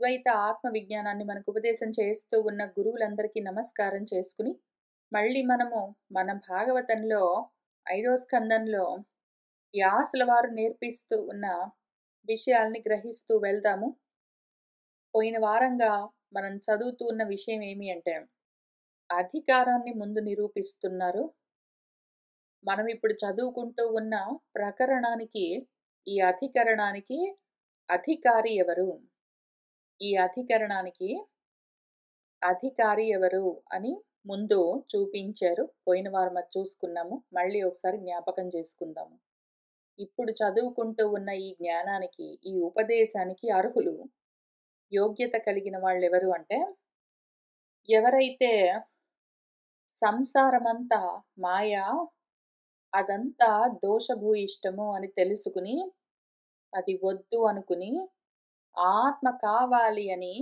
అద్వైత ఆత్మ విజ్ఞానాన్ని మనకు ఉపదేశం చేస్తూ ఉన్న గురువులందరికీ నమస్కారం చేసుకుని, మళ్ళీ మనము మన భాగవతంలో 5వ స్కందంలో వ్యాసుల వారు నేర్పిస్తూ ఉన్న విషయాల్ని గ్రహిస్తూ వెళ్దాము. పోయిన వారంగా మనం చదువుతూ ఉన్న విషయం ఏమి అంటే, అధికారాన్ని ముందు నిరూపిస్తున్నారు. మనం ఇప్పుడు చదువుకుంటూ ఉన్న ప్రకరణానికి, ఈ అధికరణానికి అధికారి ఎవరు? ఈ అధికరణానికి అధికారి ఎవరు అని ముందు చూపించారు. పోయిన వారం అది చూసుకున్నాము. మళ్ళీ ఒకసారి జ్ఞాపకం చేసుకుందాము. ఇప్పుడు చదువుకుంటూ ఉన్న ఈ జ్ఞానానికి, ఈ ఉపదేశానికి అర్హులు, యోగ్యత కలిగిన వాళ్ళెవరు అంటే, ఎవరైతే సంసారమంతా మాయ, అదంతా దోషభూయిష్టము అని తెలుసుకుని, అది వద్దు అనుకుని, ఆత్మ కావాలి అని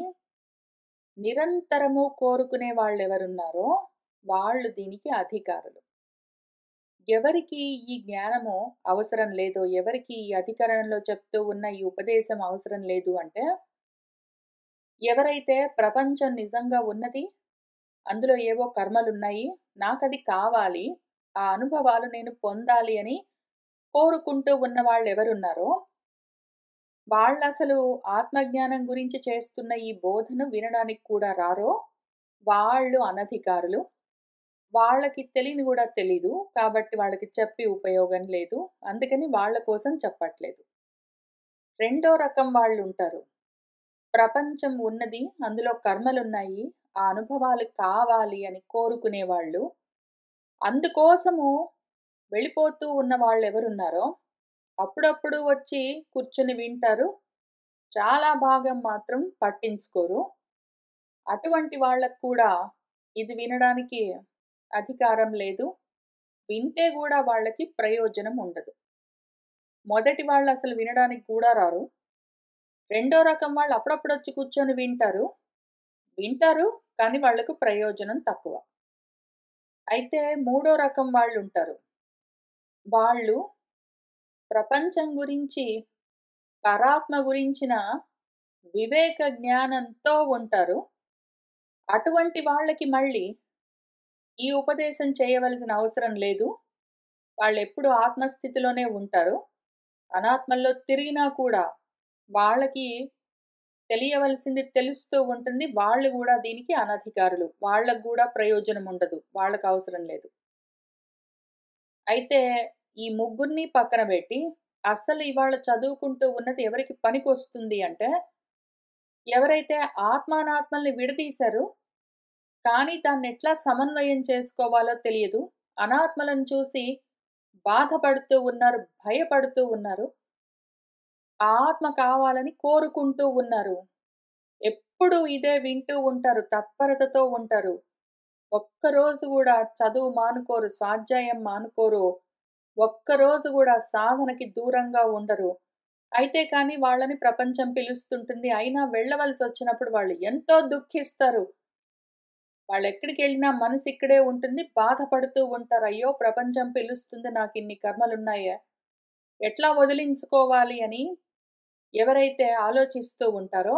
నిరంతరము కోరుకునే వాళ్ళెవరున్నారో వాళ్ళు దీనికి అధికారులు. ఎవరికి ఈ జ్ఞానము అవసరం లేదో, ఎవరికి ఈ అధికరణంలో చెప్తూ ఉన్న ఈ ఉపదేశం అవసరం లేదు అంటే, ఎవరైతే ప్రపంచం నిజంగా ఉన్నది, అందులో ఏవో కర్మలున్నాయి, నాకది కావాలి, ఆ అనుభవాలు నేను పొందాలి అని కోరుకుంటూ ఉన్న వాళ్ళెవరున్నారో, వాళ్ళసలు ఆత్మజ్ఞానం గురించి చేస్తున్న ఈ బోధను వినడానికి కూడా రారో, వాళ్ళు అనధికారులు. వాళ్ళకి తెలియని కూడా తెలీదు. కాబట్టి వాళ్ళకి చెప్పి ఉపయోగం లేదు. అందుకని వాళ్ళ కోసం చెప్పట్లేదు. రెండో రకం వాళ్ళుంటారు. ప్రపంచం ఉన్నది, అందులో కర్మలున్నాయి, ఆ అనుభవాలు కావాలి అని కోరుకునేవాళ్ళు. అందుకోసము వెళ్ళిపోతూ ఉన్న వాళ్ళెవరున్నారో, అప్పుడప్పుడు వచ్చి కూర్చొని వింటారు. చాలా భాగం మాత్రం పట్టించుకోరు. అటువంటి వాళ్ళకు కూడా ఇది వినడానికి అధికారం లేదు. వింటే గూడా వాళ్ళకి ప్రయోజనం ఉండదు. మొదటి వాళ్ళు అసలు వినడానికి కూడా రారు. రెండో రకం వాళ్ళు అప్పుడప్పుడొచ్చి కూర్చొని వింటారు, కానీ వాళ్ళకు ప్రయోజనం తక్కువ. అయితే మూడో రకం వాళ్ళుంటారు. వాళ్ళు ప్రపంచం గురించి, పరాత్మ గురించిన వివేక జ్ఞానంతో ఉంటారు. అటువంటి వాళ్ళకి మళ్ళీ ఈ ఉపదేశం చేయవలసిన అవసరం లేదు. వాళ్ళెప్పుడు ఆత్మస్థితిలోనే ఉంటారు. అనాత్మల్లో తిరిగినా కూడా వాళ్ళకి తెలియవలసింది తెలుస్తూ ఉంటుంది. వాళ్ళు గూడా దీనికి అనధికారులు. వాళ్ళకు గూడా ప్రయోజనం ఉండదు. వాళ్ళకి అవసరం లేదు. అయితే ఈ ముగ్గురిని పక్కన పెట్టి, అసలు ఇవాళ చదువుకుంటూ ఉన్నది ఎవరికి పనికొస్తుంది అంటే, ఎవరైతే ఆత్మానాత్మల్ని విడదీశారో, కానీ దాన్నెట్లా సమన్వయం చేసుకోవాలో తెలియదు. అనాత్మలను చూసి బాధపడుతూ ఉన్నారు, భయపడుతూ ఉన్నారు. ఆత్మ కావాలని కోరుకుంటూ ఉన్నారు. ఎప్పుడూ ఇదే వింటూ ఉంటారు. తత్పరతతో ఉంటారు. ఒక్కరోజు గూడా చదువు మానుకోరు, స్వాధ్యాయం మానుకోరు. ఒక్కరోజు గూడా సాధనకి దూరంగా ఉండరు. అయితే కానీ వాళ్ళని ప్రపంచం పిలుస్తుంటుంది. అయినా వెళ్ళవలసొచ్చినప్పుడు వాళ్ళు ఎంతో దుఃఖిస్తారు. వాళ్ళెక్కడికెళ్ళినా మనసు ఇక్కడే ఉంటుంది. బాధపడుతూ ఉంటారు. అయ్యో! ప్రపంచం పిలుస్తుంది, నాకిన్ని కర్మలున్నాయే, ఎట్లా వదిలించుకోవాలి అని ఎవరైతే ఆలోచిస్తూ ఉంటారో,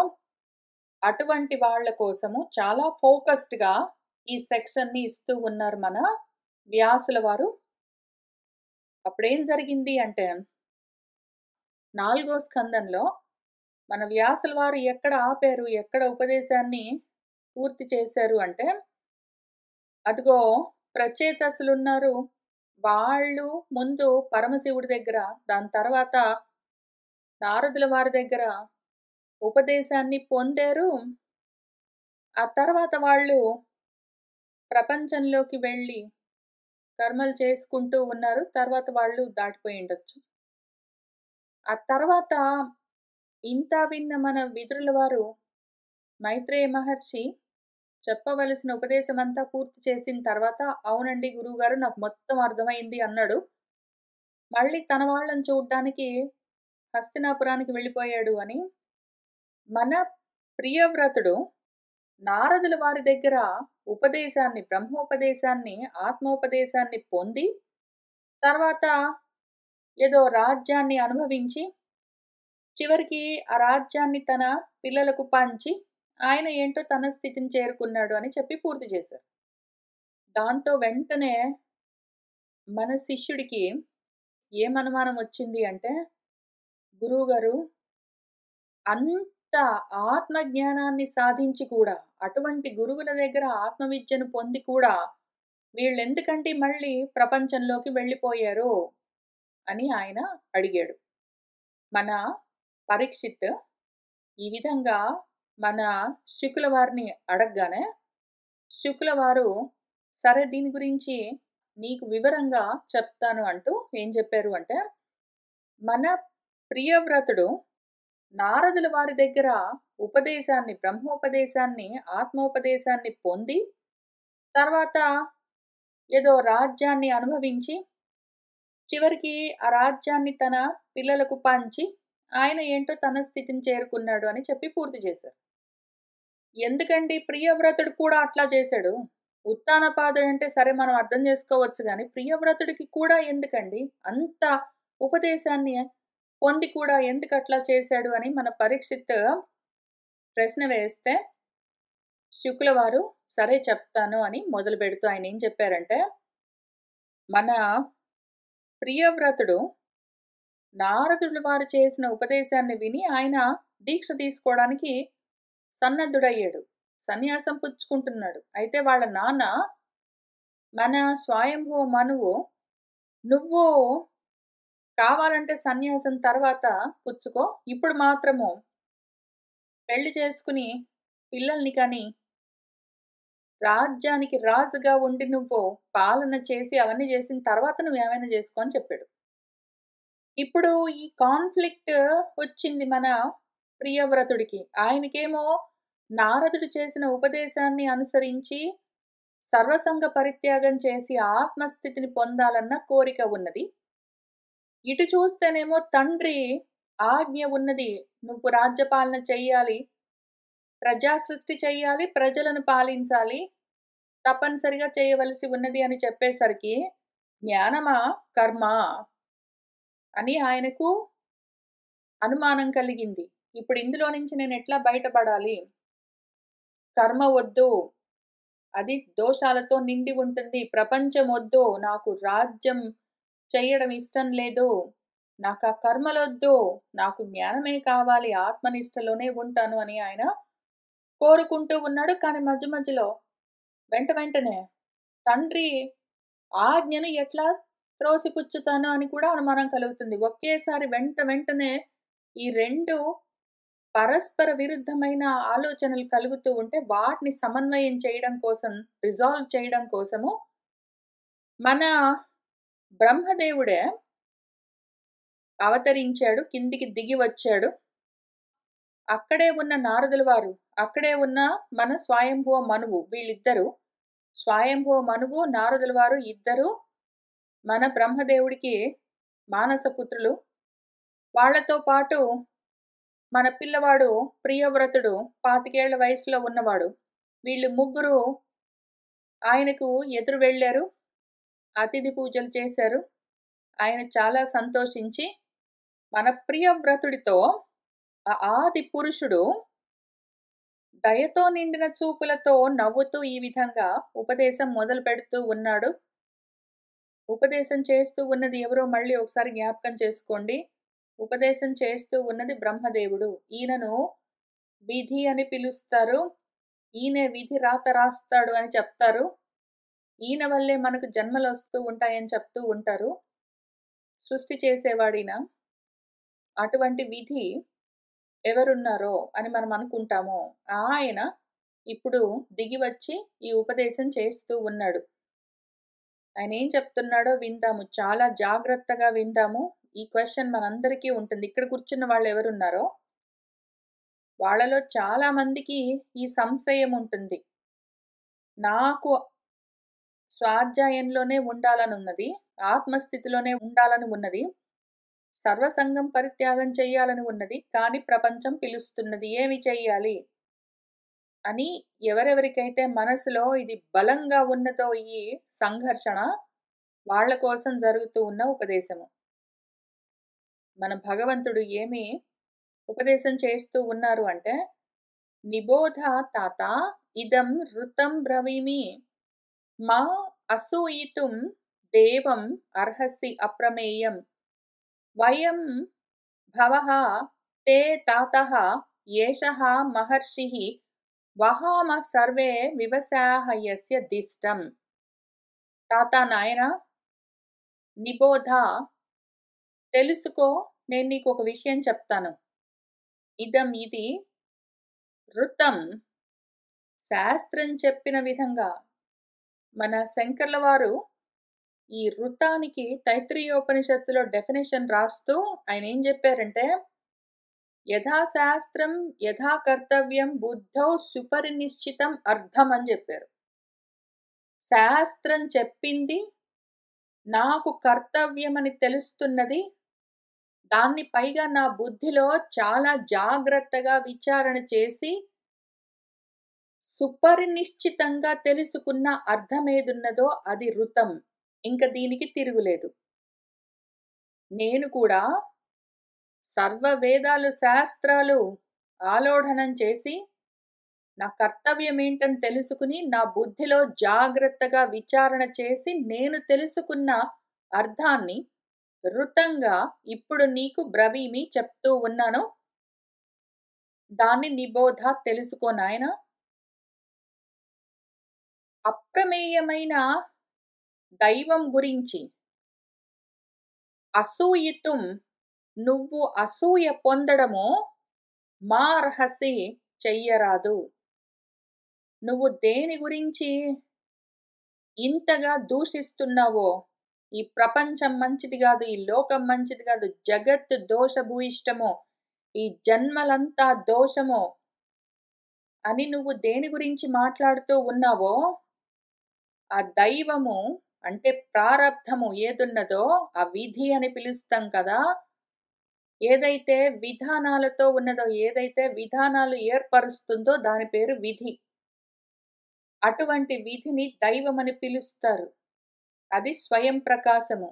అటువంటి వాళ్ళ కోసము చాలా ఫోకస్డ్‌గా ఈ సెక్షన్‌ని ఇస్తూ ఉన్నారు మన వ్యాసుల వారు. అప్పుడేం జరిగింది అంటే, 4 స్కందంలో మన వ్యాసుల వారు ఎక్కడ ఆపారు, ఎక్కడ ఉపదేశాన్ని పూర్తి చేశారు అంటే, అదిగో ప్రచేతసులున్నారు. వాళ్ళు ముందు పరమశివుడి దగ్గర, దాని తర్వాత నారదుల వారి దగ్గర ఉపదేశాన్ని పొందారు. ఆ తర్వాత వాళ్ళు ప్రపంచంలోకి వెళ్ళి కర్మలు చేసుకుంటూ ఉన్నారు. తర్వాత వాళ్ళు దాటిపోయుండొచ్చు. ఆ తర్వాత ఇంతా విన్న మన విదురుల వారు మైత్రేయ మహర్షి చెప్పవలసిన ఉపదేశమంతా పూర్తి చేసిన తర్వాత, అవునండి గురువుగారు, నాకు మొత్తం అర్థమైంది అన్నాడు. మళ్ళీ తన వాళ్ళని చూడ్డానికి హస్తినాపురానికి వెళ్ళిపోయాడు అని మన ప్రియవ్రతుడు నారదుల వారి దగ్గర ఉపదేశాన్ని, బ్రహ్మోపదేశాన్ని, ఆత్మోపదేశాన్ని పొంది, తర్వాత ఏదో రాజ్యాన్ని అనుభవించి చివరికి ఆ రాజ్యాన్ని తన పిల్లలకు పంచి, ఆయన ఏంటో తన స్థితిని చేరుకున్నాడు అని చెప్పి పూర్తి చేశారు. దాంతో వెంటనే మన శిష్యుడికి ఏమనుమానం వచ్చింది అంటే, గురువుగారు అంత ఆత్మజ్ఞానాన్ని సాధించి కూడా, అటువంటి గురువుల దగ్గర ఆత్మవిద్యను పొంది కూడా, వీళ్ళెందుకండి మళ్ళీ ప్రపంచంలోకి వెళ్ళిపోయారు అని ఆయన అడిగాడు. మన పరీక్షిత్ ఈ విధంగా మన శుకుల వారిని అడగగానే, శుకుల వారు సరే దీని గురించి నీకు వివరంగా చెప్తాను అంటూ ఏం చెప్పారు అంటే, మన ప్రియవ్రతుడు నారదుల వారి దగ్గర ఉపదేశాన్ని, బ్రహ్మోపదేశాన్ని, ఆత్మోపదేశాన్ని పొంది, తర్వాత ఏదో రాజ్యాన్ని అనుభవించి, చివరికి ఆ రాజ్యాన్ని తన పిల్లలకు పంచి, ఆయన ఏంటో తన స్థితిని చేరుకున్నాడు అని చెప్పి పూర్తి చేశారు. ఎందుకండి ప్రియవ్రతుడు కూడా అట్లా చేశాడు? ఉత్తానపాదుడంటే సరే మనం అర్థం చేసుకోవచ్చు గానీ, ప్రియవ్రతుడికి కూడా ఎందుకండి? అంత ఉపదేశాన్ని పొంది కూడా ఎందుకట్లా చేశాడు అని మన పరీక్షిత్ ప్రశ్న వేస్తే, శుకుల వారు సరే చెప్తాను అని మొదలుపెడుతూ ఆయనేం చెప్పారంటే, మన ప్రియవ్రతుడు నారదుల వారు చేసిన ఉపదేశాన్ని విని ఆయన దీక్ష తీసుకోవడానికి సన్నద్ధుడయ్యాడు. సన్యాసం పుచ్చుకుంటున్నాడు. అయితే వాళ్ళ నాన్న మన స్వయంభూ మనువు, "నువ్వు కావాలంటే సన్యాసం తర్వాత పుచ్చుకో. ఇప్పుడు మాత్రము పెళ్లి చేసుకుని పిల్లల్ని కని, రాజ్యానికి రాజుగా ఉండి నువ్వు పాలన చేసి అవన్నీ చేసిన తర్వాత నువ్వేమైనా చేసుకో" అని చెప్పాడు. ఇప్పుడు ఈ కాన్‌ఫ్లిక్ట్ వచ్చింది మన ప్రియవ్రతుడికి. ఆయనకేమో నారదుడు చేసిన ఉపదేశాన్ని అనుసరించి సర్వసంగ పరిత్యాగం చేసి ఆత్మస్థితిని పొందాలన్న కోరిక ఉన్నది. ఇటు చూస్తేనేమో తండ్రి ఆజ్ఞ ఉన్నది. నువ్వు రాజ్యపాలన చెయ్యాలి. ప్రజా సృష్టి చెయ్యాలి. ప్రజలను పాలించాలి. తప్పనిసరిగా చేయవలసి ఉన్నది అని చెప్పేసరికి జ్ఞానమా? కర్మా? అని ఆయనకు అనుమానం కలిగింది. ఇప్పుడు ఇందులో నుంచి నేనెట్లా బయటపడాలి? కర్మ వద్దు. అది దోషాలతో నిండి ఉంటుంది. ప్రపంచం వద్దు. నాకు రాజ్యం చెయ్యడం ఇష్టం లేదు. నాకా కర్మలొద్దు. నాకు జ్ఞానమే కావాలి. ఆత్మనిష్టలోనే ఉంటాను అని ఆయన కోరుకుంటూ ఉన్నాడు. కానీ మధ్య మధ్యలో వెంటనే తండ్రి ఆజ్ఞను ఎట్లా త్రోసిపుచ్చుతాను అని కూడా అనుమానం కలుగుతుంది. ఒకేసారి వెంటనే ఈ 2 పరస్పర విరుద్ధమైన ఆలోచనలు కలుగుతూ ఉంటే వాటిని సమన్వయం చేయడం కోసం, రిజాల్వ్ చేయడం కోసము మన బ్రహ్మదేవుడే అవతరించాడు. కిందికి దిగి వచ్చాడు. అక్కడే ఉన్న నారదుల వారు, అక్కడే ఉన్న మన స్వయంభువ మనువు వీళ్ళిద్దరూ, స్వయంభువ మనువు, నారదుల వారు ఇద్దరు మన బ్రహ్మదేవుడికి మానస పుత్రులు. వాళ్ళతో పాటు మన పిల్లవాడు ప్రియవ్రతుడు 25 ఏళ్ల వయసులో ఉన్నవాడు. వీళ్ళు ముగ్గురు ఆయనకు ఎదురు వెళ్లారు. అతిథి పూజలు చేశారు. ఆయన చాలా సంతోషించి మన ప్రియవ్రతుడితో ఆ ఆది పురుషుడు దయతో నిండిన చూపులతో నవ్వుతూ ఈ విధంగా ఉపదేశం మొదలుపెడుతూ ఉన్నాడు. ఉపదేశం చేస్తూ ఉన్నది ఎవరో మళ్ళీ ఒకసారి జ్ఞాపకం చేసుకోండి. ఉపదేశం చేస్తూ ఉన్నది బ్రహ్మదేవుడు. ఈయనను విధి అని పిలుస్తారు. ఈయనే విధి రాత రాస్తాడు అని చెప్తారు. ఈయన వల్లే మనకు జన్మలొస్తూ ఉంటాయని చెప్తూ ఉంటారు. సృష్టి చేసేవాడిన. అటువంటి విధి ఎవరున్నారో అని మనం అనుకుంటామో, ఆయన ఇప్పుడు దిగి వచ్చి ఈ ఉపదేశం చేస్తూ ఉన్నాడు. ఆయనేం చెప్తున్నాడో విందాము. చాలా జాగ్రత్తగా విందాము. ఈ క్వెషన్ మనందరికీ ఉంటుంది. ఇక్కడ కూర్చున్న వాళ్ళెవరున్నారో, వాళ్ళలో చాలా మందికి ఈ సంశయం ఉంటుంది. నాకు స్వాధ్యాయంలోనే ఉండాలనున్నది. ఆత్మస్థితిలోనే ఉండాలని ఉన్నది. సర్వసంగం పరిత్యాగం చెయ్యాలని ఉన్నది. కానీ ప్రపంచం పిలుస్తున్నది. ఏమి చెయ్యాలి? అని ఎవరెవరికైతే మనసులో ఇది బలంగా ఉన్నదో ఈ సంఘర్షణ, వాళ్ళ కోసం జరుగుతూ ఉన్న ఉపదేశము. మన భగవంతుడు ఏమి ఉపదేశం చేస్తూ ఉన్నారు అంటే, నిబోధ తాత ఇదం ఋతం బ్రవీమి మా అసూయితుం దేవం అర్హసి అప్రమేయం వయం భవః తే తాతః ఏషః మహర్షిః వహామ సర్వే వివసాః యస్య దిష్టం. తాత నాయనా నిబోధ, తెలుసుకో, నేను నీకు ఒక విషయం చెప్తాను. ఇది ఋతం, శాస్త్రం చెప్పిన విధంగా. మన శంకర్ల వారు ఈ ఋతానికి తైత్రీయోపనిషత్తులో డెఫినేషన్ రాస్తూ ఆయన ఏం చెప్పారంటే, యథాశాస్త్రం యథా కర్తవ్యం బుద్ధౌ సుపరినిశ్చితం అర్థం అని చెప్పారు. శాస్త్రం చెప్పింది నాకు కర్తవ్యమని తెలుస్తున్నది, దాన్ని పైగా నా బుద్ధిలో చాలా జాగ్రత్తగా విచారణ చేసి సుపరినిశ్చితంగా తెలుసుకున్న అర్థమేదున్నదో అది ఋతం. ఇంక దీనికి తిరుగులేదు. నేను కూడా సర్వ వేదాలు శాస్త్రాలు ఆలోఢనం చేసి నా కర్తవ్యం ఏంటని తెలుసుకుని నా బుద్ధిలో జాగ్రత్తగా విచారణ చేసి నేను తెలుసుకున్న అర్థాన్ని ఋతంగా ఇప్పుడు నీకు బ్రవీమి చెప్తూ ఉన్నాను. దాన్ని నిబోధ, తెలుసుకో నాయనా. అప్రమేయమైన దైవం గురించి అసూయితుం, నువ్వు అసూయ పొందడమో మా అర్హసి, చెయ్యరాదు. నువ్వు దేని గురించి ఇంతగా దూషిస్తున్నావో, ఈ ప్రపంచం మంచిది కాదు, ఈ లోకం మంచిది కాదు, జగత్ దోషభూయిష్టమో, ఈ జన్మలంతా దోషమో అని నువ్వు దేని గురించి మాట్లాడుతూ ఉన్నావో, ఆ దైవము అంటే ప్రారబ్ధము ఏదున్నదో, ఆ విధి అని పిలుస్తాం కదా, ఏదైతే విధానాలతో ఉన్నదో, ఏదైతే విధానాలు ఏర్పరుస్తుందో దాని పేరు విధి. అటువంటి విధిని దైవమని పిలుస్తారు. అది స్వయం ప్రకాశము.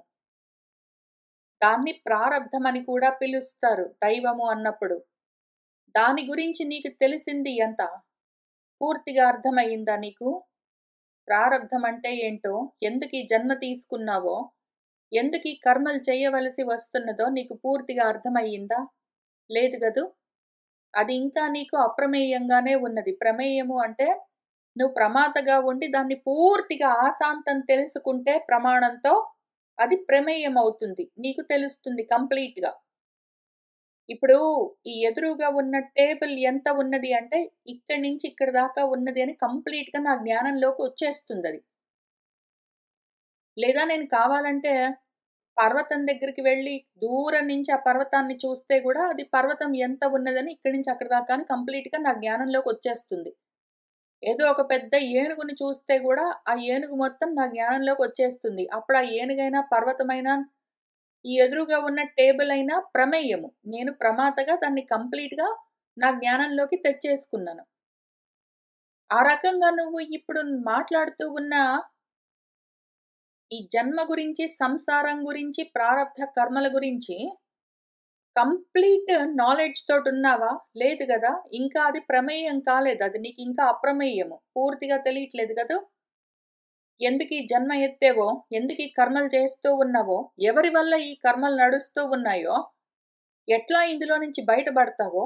దాన్ని ప్రారబ్ధమని కూడా పిలుస్తారు దైవము అన్నప్పుడు. దాని గురించి నీకు తెలిసింది ఎంత? పూర్తిగా అర్థమయ్యిందా నీకు? ప్రారబ్ధం అంటే ఏంటో, ఎందుకు ఈ జన్మ తీసుకున్నావో, ఎందుకు ఈ కర్మలు చేయవలసి వస్తున్నదో నీకు పూర్తిగా అర్థమయ్యిందా? లేదు గదు. అది ఇంకా నీకు అప్రమేయంగానే ఉన్నది. ప్రమేయము అంటే నువ్వు ప్రమాతగా ఉండి దాన్ని పూర్తిగా ఆశాంతం తెలుసుకుంటే ప్రమాణంతో అది ప్రమేయం అవుతుంది. నీకు తెలుస్తుంది కంప్లీట్‌గా. ఇప్పుడు ఈ ఎదురుగా ఉన్న టేబుల్ ఎంత ఉన్నది అంటే, ఇక్కడి నుంచి ఇక్కడి దాకా ఉన్నది అని కంప్లీట్‌గా నా జ్ఞానంలోకి వచ్చేస్తుందది. లేదా నేను కావాలంటే పర్వతం దగ్గరికి వెళ్లి దూరం నుంచి ఆ పర్వతాన్ని చూస్తే గూడా అది పర్వతం ఎంత ఉన్నదని ఇక్కడి నుంచి అక్కడి దాకా అని కంప్లీట్‌గా నా జ్ఞానంలోకి వచ్చేస్తుంది. ఏదో ఒక పెద్ద ఏనుగుని చూస్తే గూడా ఆ ఏనుగు మొత్తం నా జ్ఞానంలోకి వచ్చేస్తుంది. అప్పుడు ఆ ఏనుగైనా, పర్వతమైనా, ఈ ఎదురుగా ఉన్న టేబుల్ అయినా ప్రమేయము. నేను ప్రమాతగా దాన్ని కంప్లీట్‌గా నా జ్ఞానంలోకి తెచ్చేసుకున్నాను. ఆ రకంగా నువ్వు ఇప్పుడు మాట్లాడుతూ ఉన్న ఈ జన్మ గురించి, సంసారం గురించి, ప్రారబ్ధ కర్మల గురించి కంప్లీట్ నాలెడ్జ్ తోటున్నావా? లేదు గదా! ఇంకా అది ప్రమేయం కాలేదు. అది నీకింకా అప్రమేయము. పూర్తిగా తెలియట్లేదు గదూ! ఎందుకీ జన్మ ఎత్తావో, ఎందుకీ కర్మలు చేస్తూ ఉన్నావో, ఎవరి వల్ల ఈ కర్మలు నడుస్తూ ఉన్నాయో, ఎట్లా ఇందులో నుంచి బయటపడతావో,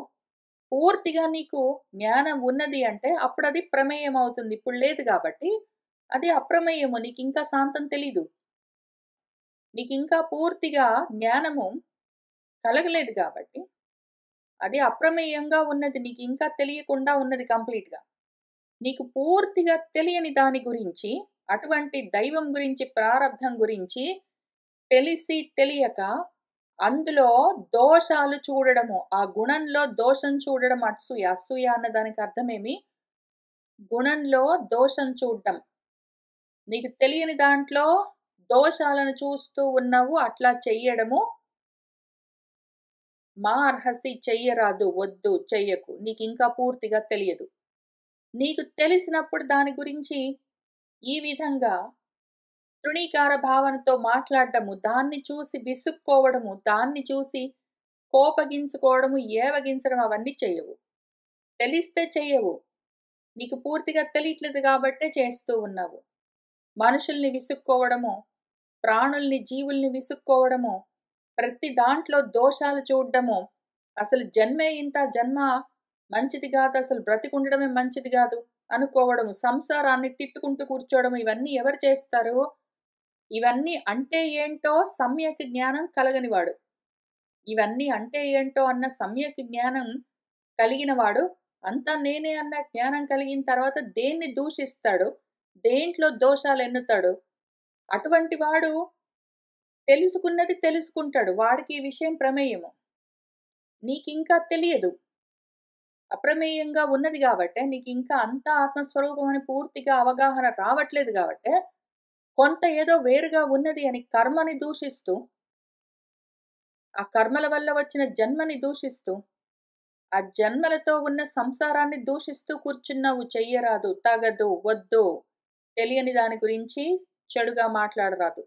పూర్తిగా నీకు జ్ఞానం ఉన్నది అంటే అప్పుడది ప్రమేయం అవుతుంది. ఇప్పుడు లేదు గాబట్టి అది అప్రమేయము. నీకింకా సాంతం తెలీదు. నీకింకా పూర్తిగా జ్ఞానము కలగలేదు గాబట్టి అది అప్రమేయంగా ఉన్నది. నీకింకా తెలియకుండా ఉన్నది కంప్లీట్‌గా. నీకు పూర్తిగా తెలియని దాని గురించి, అటువంటి దైవం గురించి, ప్రారబ్ధం గురించి తెలిసి తెలియక అందులో దోషాలు చూడడము, ఆ గుణంలో దోషం చూడడం అసూయ. అసూయ అన్న దానికి అర్థమేమి? గుణంలో దోషం చూడడం. నీకు తెలియని దాంట్లో దోషాలను చూస్తూ ఉన్నావు, అట్లా చెయ్యడము మా అర్హసి, చెయ్యరాదు, వద్దు, చెయ్యకు. నీకింకా పూర్తిగా తెలియదు. నీకు తెలిసినప్పుడు దాని గురించి ఈ విధంగా తృణీకార భావనతో మాట్లాడడము, దాన్ని చూసి విసుక్కోవడము, దాన్ని చూసి కోపగించుకోవడము, ఏవగించడం అవన్నీ చెయ్యవు. తెలిస్తే చెయ్యవు. నీకు పూర్తిగా తెలియట్లేదు గాబట్టే చేస్తూ ఉన్నావు. మనుషుల్ని విసుక్కోవడము, ప్రాణుల్ని, జీవుల్ని విసుక్కోవడము, ప్రతి దాంట్లో దోషాలు చూడడము, అసలు జన్మే ఇంత, జన్మ మంచిది గాదు, అసలు బ్రతికుండడమే మంచిది గాదు అనుకోవడము, సంసారాన్ని తిట్టుకుంటూ కూర్చోవడం ఇవన్నీ ఎవరు చేస్తారు? ఇవన్నీ అంటే ఏంటో సమ్యక్ జ్ఞానం కలగనివాడు. ఇవన్నీ అంటే ఏంటో అన్న సమ్యక్ జ్ఞానం కలిగినవాడు, అంతా నేనే అన్న జ్ఞానం కలిగిన తర్వాత దేన్ని దూషిస్తాడు? దేంట్లో దోషాలెన్నుతాడు? అటువంటి వాడు తెలుసుకున్నది తెలుసుకుంటాడు. వాడికి ఈ విషయం ప్రమేయము. నీకింకా తెలియదు. అప్రమేయంగా ఉన్నది గాబట్టే, నీకింకా అంతా ఆత్మస్వరూపం అని పూర్తిగా అవగాహన రావట్లేదు గాబట్టే, కొంత ఏదో వేరుగా ఉన్నది అని కర్మని దూషిస్తూ, ఆ కర్మల వల్ల వచ్చిన జన్మని దూషిస్తూ, ఆ జన్మలతో ఉన్న సంసారాన్ని దూషిస్తూ కూర్చున్నావు. చెయ్యరాదు, తగదు, వద్దు, తెలియని దాని గురించి చెడుగా మాట్లాడరాదు.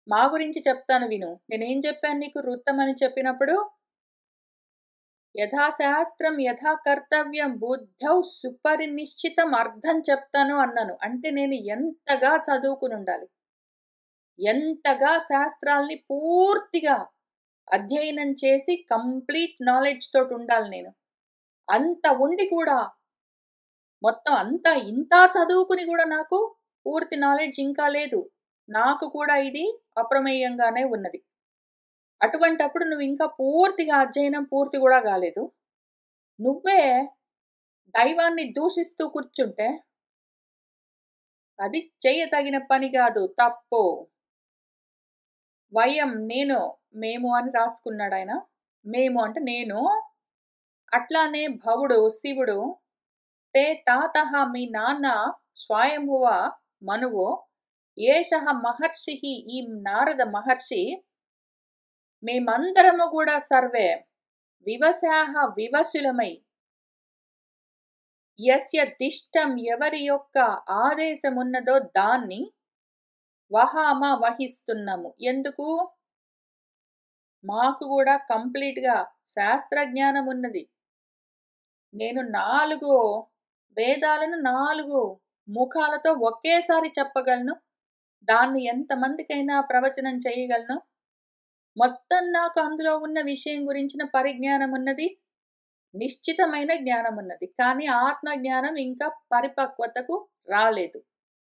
మా గురించి చెప్తాను విను. నేనేం చెప్పాను నీకు వృత్తమని చెప్పినప్పుడు? యథా శాస్త్రం యథా కర్తవ్యం బుద్ధౌ సుపరినిశ్చితం అర్థం చెప్తాను అన్నాను. అంటే నేను ఎంతగా చదువుకునుండాలి. ఎంతగా శాస్త్రాల్ని పూర్తిగా అధ్యయనం చేసి కంప్లీట్ నాలెడ్జ్ తోటుండాలి నేను. అంత ఉండి కూడా మొత్తం అంతా ఇంతా చదువుకుని గూడా నాకు పూర్తి నాలెడ్జ్ ఇంకా లేదు. నాకు కూడా ఇది అప్రమేయంగానే ఉన్నది. అటువంటప్పుడు నువ్వింకా పూర్తిగా అధ్యయనం పూర్తి గూడా గాలేదు. నువ్వే దైవాన్ని దూషిస్తూ కూర్చుంటే, అది చెయ్యతగిన పని గాదు. తప్పు. వయం నేను, మేము అని రాసుకున్నాడాయన. మేము అంటే నేను. అట్లానే భవుడు, శివుడు, తే తాతః మీ నాన్న స్వయంభువ మనువు, ఏషః మహర్షిః ఈ నారద మహర్షి, మేమందరము గూడా సర్వే వివశాః వివశులమై, యస్య దిష్టం ఎవరి యొక్క ఆదేశమున్నదో దాన్ని వహామ వహిస్తున్నాము. ఎందుకు? మాకు గూడా కంప్లీట్‌గా శాస్త్ర జ్ఞానం ఉన్నది. నేను 4 వేదాలను 4 ముఖాలతో ఒకేసారి చెప్పగలను. దాన్ని ఎంతమందికైనా ప్రవచనం చేయగలను. మొత్తం నాకు అందులో ఉన్న విషయం గురించిన పరిజ్ఞానం ఉన్నది. నిశ్చితమైన జ్ఞానం ఉన్నది. కానీ ఆత్మ జ్ఞానం ఇంకా పరిపక్వతకు రాలేదు.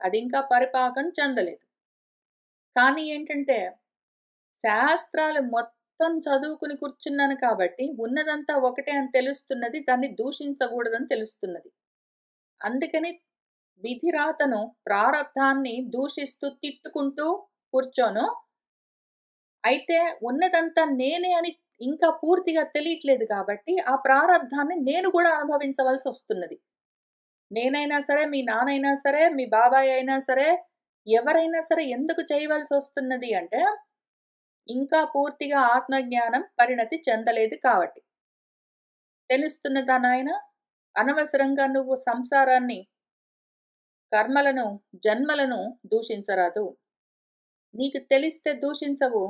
అదింకా పరిపాకం చెందలేదు. కానీ ఏంటంటే, శాస్త్రాలు మొత్తం చదువుకుని కూర్చున్నాను కాబట్టి, ఉన్నదంతా ఒకటే అని తెలుస్తున్నది. దాన్ని దూషించకూడదని తెలుస్తున్నది. అందుకని విధిరాతను, ప్రారబ్ధాన్ని దూషిస్తూ, తిట్టుకుంటూ కూర్చోను. అయితే ఉన్నదంతా నేనే అని ఇంకా పూర్తిగా తెలియట్లేదు కాబట్టి, ఆ ప్రారబ్ధాన్ని నేను గూడా అనుభవించవలసొస్తున్నది. నేనైనా సరే, మీ నాన్నైనా సరే, మీ బాబాయ్ అయినా సరే, ఎవరైనా సరే ఎందుకు చేయవలసొస్తున్నది అంటే, ఇంకా పూర్తిగా ఆత్మజ్ఞానం పరిణతి చెందలేదు కాబట్టి. తెలుస్తున్నదా నాయనా? అనవసరంగా నువ్వు సంసారాన్ని, కర్మలను, జన్మలను దూషించరాదు. నీకు తెలిస్తే దూషించవు.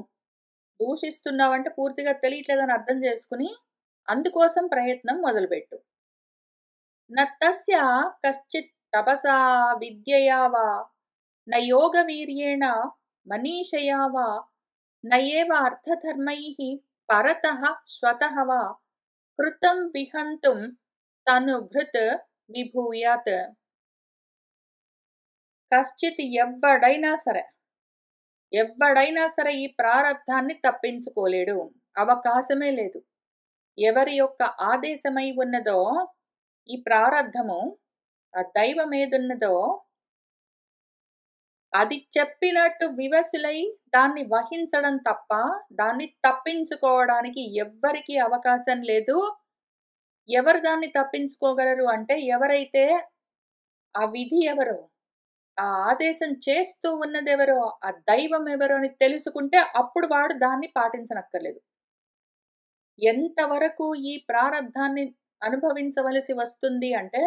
దూషిస్తున్నావంటే పూర్తిగా తెలియట్లేదని అర్థం చేసుకొని, అందుకోసం ప్రయత్నం మొదలుపెట్టు. నత్తస్య కశ్చిత్ తపసా విద్యయా వా, న యోగవీర్యేణ మనీషయా వా, న ఏవ అర్థధర్మైః పరతః స్వతః వా కృతం విహంతుం తనుభృత్ విభూయాత్. కశ్చిత్ ఎవ్వడైనా సరే ఈ ప్రారబ్ధాన్ని తప్పించుకోలేడు. అవకాశమే లేదు. ఎవరి యొక్క ఆదేశమై ఉన్నదో ఈ ప్రారబ్ధము, ఆ దైవమేదున్నదో అది చెప్పినట్టు వివసులై దాన్ని వహించడం తప్ప, దాన్ని తప్పించుకోవడానికి ఎవ్వరికీ అవకాశం లేదు. ఎవరు దాన్ని తప్పించుకోగలరు అంటే, ఎవరైతే ఆ విధి ఎవరో, ఆ ఆదేశం చేస్తూ ఉన్నదెవరో, ఆ దైవం ఎవరో అని తెలుసుకుంటే అప్పుడు వాడు దాన్ని పాటించనక్కర్లేదు. ఎంతవరకు ఈ ప్రారబ్ధాన్ని అనుభవించవలసి వస్తుంది అంటే,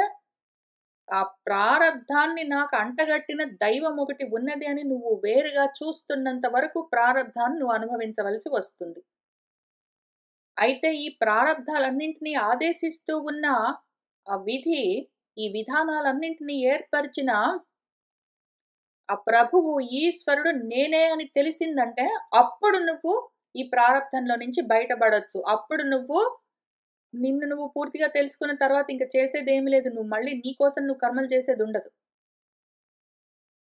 ఆ ప్రారబ్ధాన్ని నాకు అంటగట్టిన దైవం ఒకటి ఉన్నది అని నువ్వు వేరుగా చూస్తున్నంత వరకు ప్రారబ్ధాన్ని నువ్వు అనుభవించవలసి వస్తుంది. అయితే ఈ ప్రారబ్ధాలన్నింటినీ ఆదేశిస్తూ ఉన్న ఆ విధి, ఈ విధానాలన్నింటినీ ఏర్పరిచిన ఆ ప్రభువు, ఈశ్వరుడు నేనే అని తెలిసిందంటే, అప్పుడు నువ్వు ఈ ప్రారబ్ధంలో నుంచి బయటపడొచ్చు. అప్పుడు నిన్ను నువ్వు పూర్తిగా తెలుసుకున్న తర్వాత ఇంక చేసేదేమి లేదు. నువ్వు మళ్ళీ నీ కోసం నువ్వు కర్మలు చేసేదుండదు.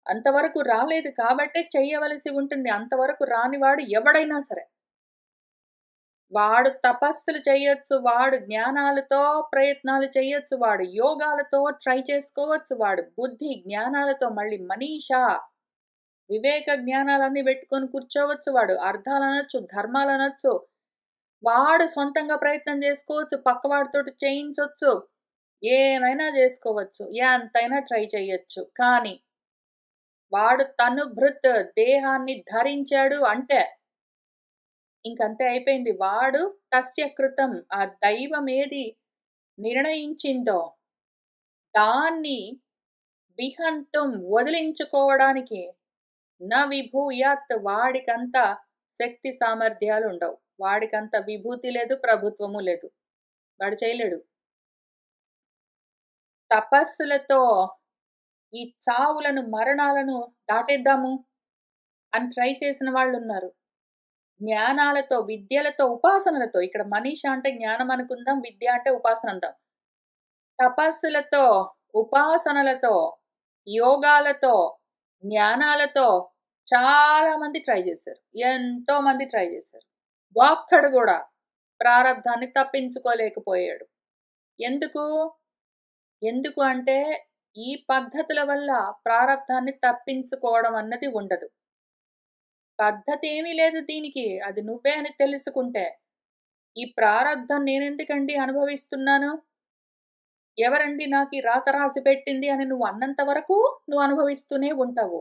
అంతవరకు రాలేదు కాబట్టే చెయ్యవలసి ఉంటుంది. అంతవరకు రానివాడు ఎవడైనా సరే. వాడు తపస్సులు చెయ్యొచ్చు, వాడు జ్ఞానాలతో ప్రయత్నాలు చెయ్యొచ్చు, వాడు యోగాలతో ట్రై చేసుకోవచ్చు, వాడు బుద్ధి, జ్ఞానాలతో మళ్ళీ మనీషా, వివేక జ్ఞానాలన్నీ పెట్టుకొని కూర్చోవచ్చు, వాడు అర్థాలనొచ్చు, ధర్మాలనొచ్చు, వాడు సొంతంగా ప్రయత్నం చేసుకోవచ్చు, పక్కవాడితోటి చేయించొచ్చు, ఏమైనా జేసుకోవచ్చు, ఎంతైనా ట్రై చెయ్యొచ్చు. కానీ వాడు తనుభృత్ దేహాన్ని ధరించాడు అంటే ఇంకంతే అయిపోయింది. వాడు తస్య కృతం ఆ దైవమేది నిర్ణయించిందో దాన్ని విహంతుం వదిలించుకోవడానికి విభూయాత్ వాడికంత శక్తి సామర్థ్యాలుండవు. వాడికంత విభూతి లేదు, ప్రభుత్వము లేదు. వాడు చేయలేడు. తపస్సులతో ఈ చావులను, మరణాలను దాటేద్దాము అని ట్రై చేసిన వాళ్ళున్నారు. జ్ఞానాలతో, విద్యలతో, ఉపాసనలతో ఇక్కడ మనీష అంటే జ్ఞానం అనుకుందాం, విద్య అంటే ఉపాసన అందాం. తపస్సులతో, ఉపాసనలతో, యోగాలతో, జ్ఞానాలతో చాలా మంది ట్రై చేశారు. ఎంతో మంది ట్రై చేశారు. ఒక్కడు గూడా ప్రారబ్ధాన్ని తప్పించుకోలేకపోయాడు. ఎందుకు? ఎందుకు అంటే ఈ పద్ధతుల వల్ల ప్రారబ్ధాన్ని తప్పించుకోవడం అన్నది ఉండదు. పద్ధతేమీ లేదు దీనికి. అది నువ్వే అని తెలుసుకుంటే. ఈ ప్రారబ్ధం నేనెందుకండి అనుభవిస్తున్నాను? ఎవరండి నాకీ రాత రాసి పెట్టింది అని నువ్వు అన్నంత వరకు నువ్వు అనుభవిస్తూనే ఉంటావు.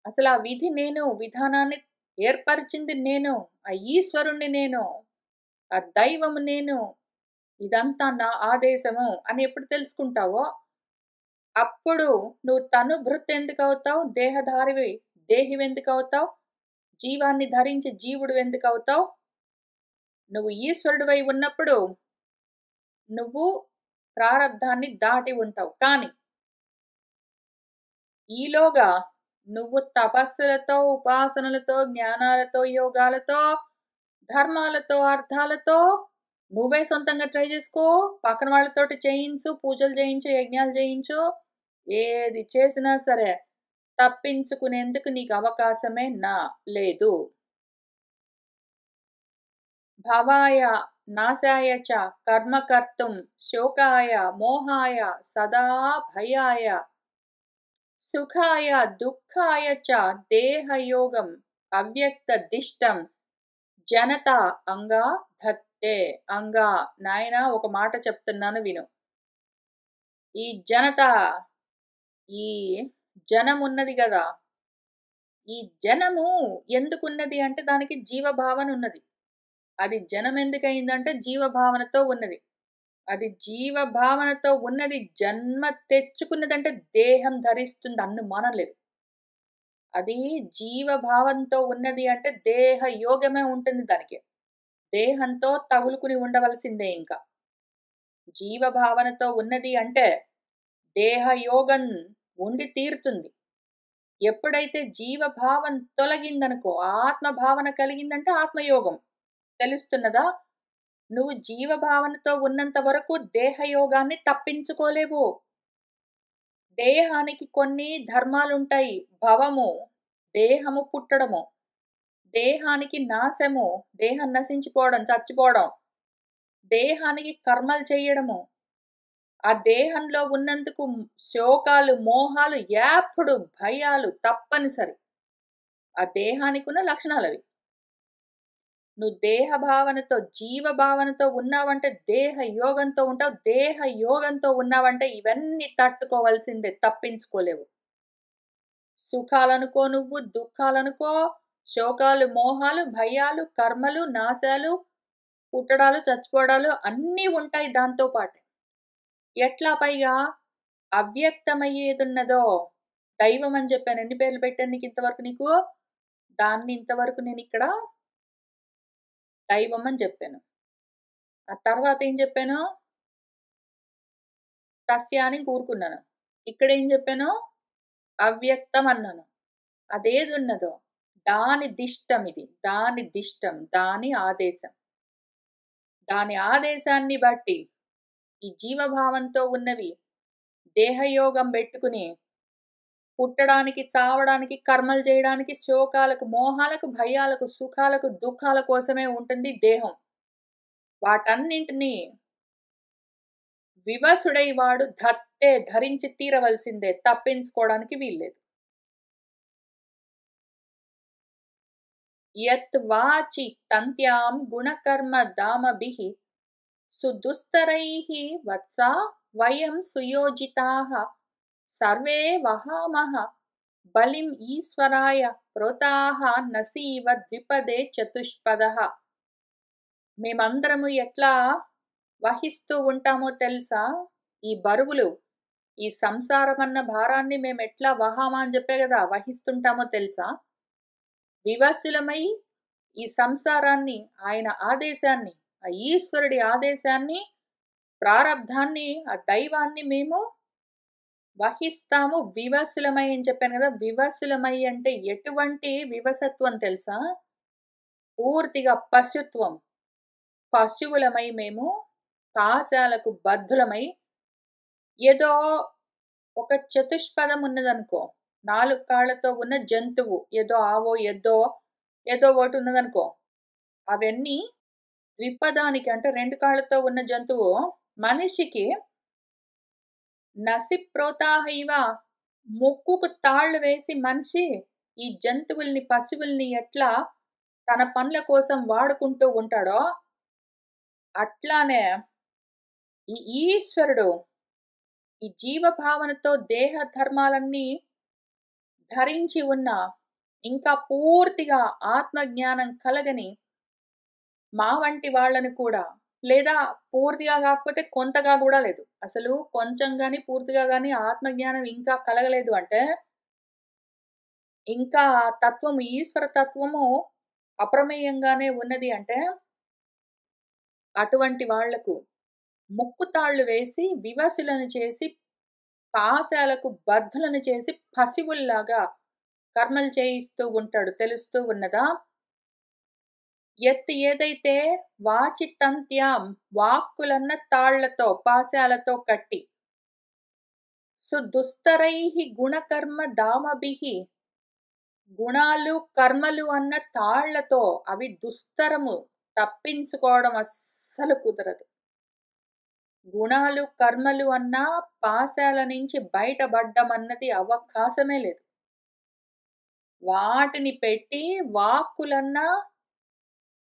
అసలా విధి నేను, విధానాన్ని ఏర్పరిచింది నేను, ఆ ఈశ్వరుణ్ణి నేను, ఆ దైవము నేను, ఇదంతా నా ఆదేశము అని ఎప్పుడు తెలుసుకుంటావో, అప్పుడు నువ్వు తనుభృత్తెందుకవుతావు? దేహివెందుకవుతావు? జీవాన్ని ధరించి జీవుడివెందుకవుతావు? నువ్వు ఈశ్వరుడివై ఉన్నప్పుడు నువ్వు ప్రారబ్ధాన్ని దాటి ఉంటావు. కానీ ఈలోగా నువ్వు తపస్సులతో, ఉపాసనలతో, జ్ఞానాలతో, యోగాలతో, ధర్మాలతో, అర్థాలతో నువ్వే సొంతంగా ట్రై చేసుకో. పక్కన వాళ్ళతోటి చేయించు, పూజలు చేయించు, యజ్ఞాలు చేయించు. ఏది చేసినా సరే తప్పించుకునేందుకు నీకు అవకాశమే లేదు. భవాయ నాశాయ చ కర్మ కర్తుం శోకాయ మోహాయ సదా భయాయ సుఖాయ దుఃఖాయ చ దేహయోగం అవ్యక్త దిష్టం జనత అంగా ధత్తే. అంగా నాయనా ఒక మాట చెప్తున్నాను విను. ఈ జనత, ఈ జనమున్నది గదా! ఈ జనము ఎందుకున్నది అంటే దానికి జీవభావన ఉన్నది. అది జనమెందుకయిందంటే జీవభావనతో ఉన్నది. అది జీవభావనతో ఉన్నది జన్మ తెచ్చుకున్నదంటే దేహం ధరిస్తుంది అనుమానం లేదు. అది జీవభావంతో ఉన్నది అంటే దేహ యోగమే ఉంటుంది దానికి. దేహంతో తగులుకుని ఉండవలసిందే ఇంకా. జీవభావనతో ఉన్నది అంటే దేహయోగం ఉండి తీరుతుంది. ఎప్పుడైతే జీవభావం తొలగిందనుకో, ఆత్మభావన కలిగిందంటే ఆత్మయోగం. తెలుస్తున్నదా? నువ్వు జీవభావనతో ఉన్నంత వరకు దేహయోగాన్ని తప్పించుకోలేవు. దేహానికి కొన్ని ధర్మాలుంటాయి. భవము, దేహము పుట్టడము, దేహానికి నాశము, దేహం నశించిపోవడం, చచ్చిపోవడం, దేహానికి కర్మలు చెయ్యడము, ఆ దేహంలో ఉన్నందుకు శోకాలు, మోహాలు, యాప్పుడు భయాలు తప్పనిసరి. ఆ దేహానికున్న లక్షణాలవి. నువ్వు దేహ భావనతో, జీవ భావనతో ఉన్నావంటే దేహ యోగంతో ఉంటావు. దేహ యోగంతో ఉన్నావంటే ఇవన్నీ తట్టుకోవాల్సిందే, తప్పించుకోలేవు. సుఖాలనుకో నువ్వు, దుఃఖాలనుకో, శోకాలు, మోహాలు, భయాలు, కర్మలు, నాశాలు, పుట్టడాలు, చచ్చిపోవడాలు అన్నీ ఉంటాయి దాంతో పాటే. ఎట్లా పైగా అవ్యక్తమయ్యేదున్నదో దైవం అని చెప్పాను. ఎన్ని పేర్లు పెట్టాను నీకు ఇంతవరకు నీకు? దాన్ని ఇంతవరకు నేనిక్కడ దైవం అని చెప్పాను. ఆ తర్వాత ఏం చెప్పాను? తస్య అని కూరుకున్నాను. ఇక్కడేం చెప్పాను? అవ్యక్తం అన్నాను. అదేదున్నదో దాని దిష్టం ఇది. దాని దిష్టం, దాని ఆదేశం. దాని ఆదేశాన్ని బట్టి ఈ జీవభావంతో ఉన్నవి దేహయోగం బెట్టుకుని పుట్టడానికి, చావడానికి, కర్మలు జేయడానికి, శోకాలకు, మోహాలకు, భయాలకు, సుఖాలకు, దుఃఖాల కోసమే ఉంటుంది దేహం. వాటన్నింటిని వివసుడై వాడు ధరించి తీరవలసిందే. తప్పించుకోవడానికి వీల్లేదు. యత్ వాచి తంత్యాం గుణకర్మ దామభిః సుదుస్తరైః వత్సా వయం సుయోజితాః సర్వే వహామః బలిం ఈశ్వరాయ ప్రోతాః నసీవ ద్విపదే చతుష్పదః. మేమందరము ఎట్లా వహిస్తూ ఉంటామో తెలుసా? ఈ బరువులు, ఈ సంసారమన్న భారాన్ని మేమెట్లా వహామా అని చెప్పే గదా! వహిస్తుంటామో తెలుసా? వివసులమై ఈ సంసారాన్ని, ఆయన ఆదేశాన్ని, ఆ ఈశ్వరుడి ఆదేశాన్ని, ప్రారబ్ధాన్ని, ఆ దైవాన్ని మేము వహిస్తాము వివసులమై అని చెప్పాను గదా! వివసులమై అంటే ఎటువంటి వివసత్వం తెలుసా? పూర్తిగా పశుత్వం. పశువులమై మేము పాశాలకు బద్ధులమై ఏదో ఒక చతుష్పదం ఉన్నదనుకో, 4 కాళ్ళతో ఉన్న జంతువు, ఏదో ఆవో, ఎద్దో, ఏదో ఒకటున్నదనుకో, అవన్నీ ద్విపదానికి అంటే 2 కాళ్ళతో ఉన్న జంతువు మనిషికి నసిప్రోతాహ ఇవ ముక్కుకు తాళ్ళు వేసి మనిషి ఈ జంతువుల్ని, పశువుల్ని ఎట్లా తన పనుల కోసం వాడుకుంటూ ఉంటాడో, అట్లానే ఈ ఈశ్వరుడు ఈ జీవభావనతో దేహ ధర్మాలన్నీ ధరించి ఉన్న, ఇంకా పూర్తిగా ఆత్మజ్ఞానం కలగని మా వంటి వాళ్ళని కూడా, లేదా పూర్తిగా కాకపోతే కొంతగా గూడా లేదు. అసలు కొంచెం గాని, పూర్తిగా గాని ఆత్మజ్ఞానం ఇంకా కలగలేదు అంటే, ఇంకా ఆ తత్వము, ఈశ్వర తత్వము అప్రమేయంగానే ఉన్నది అంటే, అటువంటి వాళ్లకు ముక్కుతాళ్ళు వేసి, వివసులను చేసి, పాశాలకు బద్ధులను చేసి, పశువుల్లాగా కర్మలు చేయిస్తూ ఉంటాడు. తెలుస్తూ ఉన్నదా? ఏదైతే వాచితంత్యాం వాక్కులన్న తాళ్లతో, పాశాలతో కట్టి, సుదుస్తరైః గుణకర్మ దామభిః గుణాలు, కర్మలు అన్న తాళ్లతో, అవి దుస్తరము, తప్పించుకోవడం అస్సలు కుదరదు. గుణాలు, కర్మలు అన్న పాశాల నుంచి బయటపడ్డం అన్నది అవకాశమే లేదు. వాటిని పెట్టి వాక్కులన్న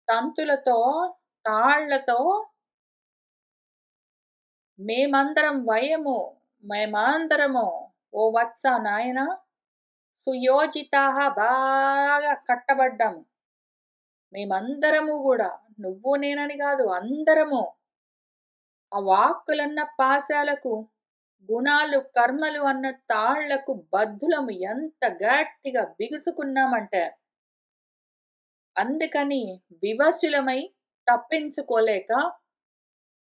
తంతులతో, తాళ్లతో మేమందరము ఓ వత్స నాయనా సుయోజితాః బాగా కట్టబడ్డాము. మేమందరము గూడా, నువ్వు నేనని గాదు, అందరము ఆ వాక్కులన్న పాశాలకు, గుణాలు, కర్మలు అన్న తాళ్లకు బద్ధులము. ఎంత గట్టిగా బిగుసుకున్నామంటే, అందుకని వివశులమై తప్పించుకోలేక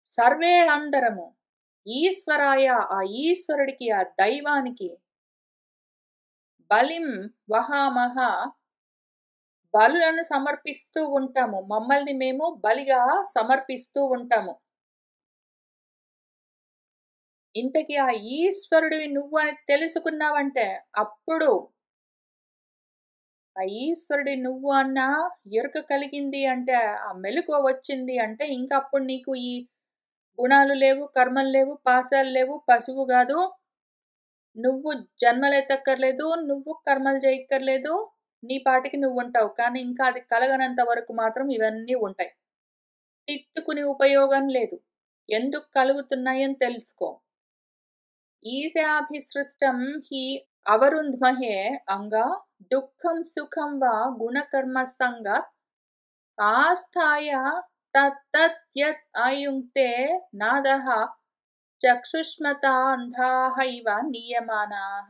సర్వే అందరము ఈశ్వరాయ, ఆ ఈశ్వరుడికి, ఆ దైవానికి బలిం వహామహ బలులను సమర్పిస్తూ ఉంటాము. మమ్మల్ని మేము బలిగా సమర్పిస్తూ ఉంటాము. ఇంతకీ ఆ ఈశ్వరుడివి నువ్వు అని తెలుసుకున్నావంటే, అప్పుడు ఆ ఈశ్వరుడి నువ్వు అన్న ఎరుక కలిగింది అంటే, ఆ మెలకువ వచ్చింది అంటే, ఇంక అప్పుడు నీకు ఈ గుణాలు లేవు, కర్మలు లేవు, పాశాలు లేవు, పశువు గాదు, నువ్వు జన్మలెత్తక్కర్లేదు, నువ్వు కర్మలు చేయక్కర్లేదు, నీ పాటికి నువ్వుంటావు. కానీ ఇంకా అది కలగనంత వరకు మాత్రం ఇవన్నీ ఉంటాయి. తిట్టుకుని ఉపయోగం లేదు. ఎందుకు కలుగుతున్నాయని తెలుసుకో. ఈశాభిసృష్టం హి అవరుంధ్మహే అంగా దుఃఖం సుఖం వా గుణకర్మసంగాత్ ఆస్థాయ తత్తద్యత్ అయుంక్తే నాదః చక్షుష్మతా అంధాః ఇవ నీయమానాః.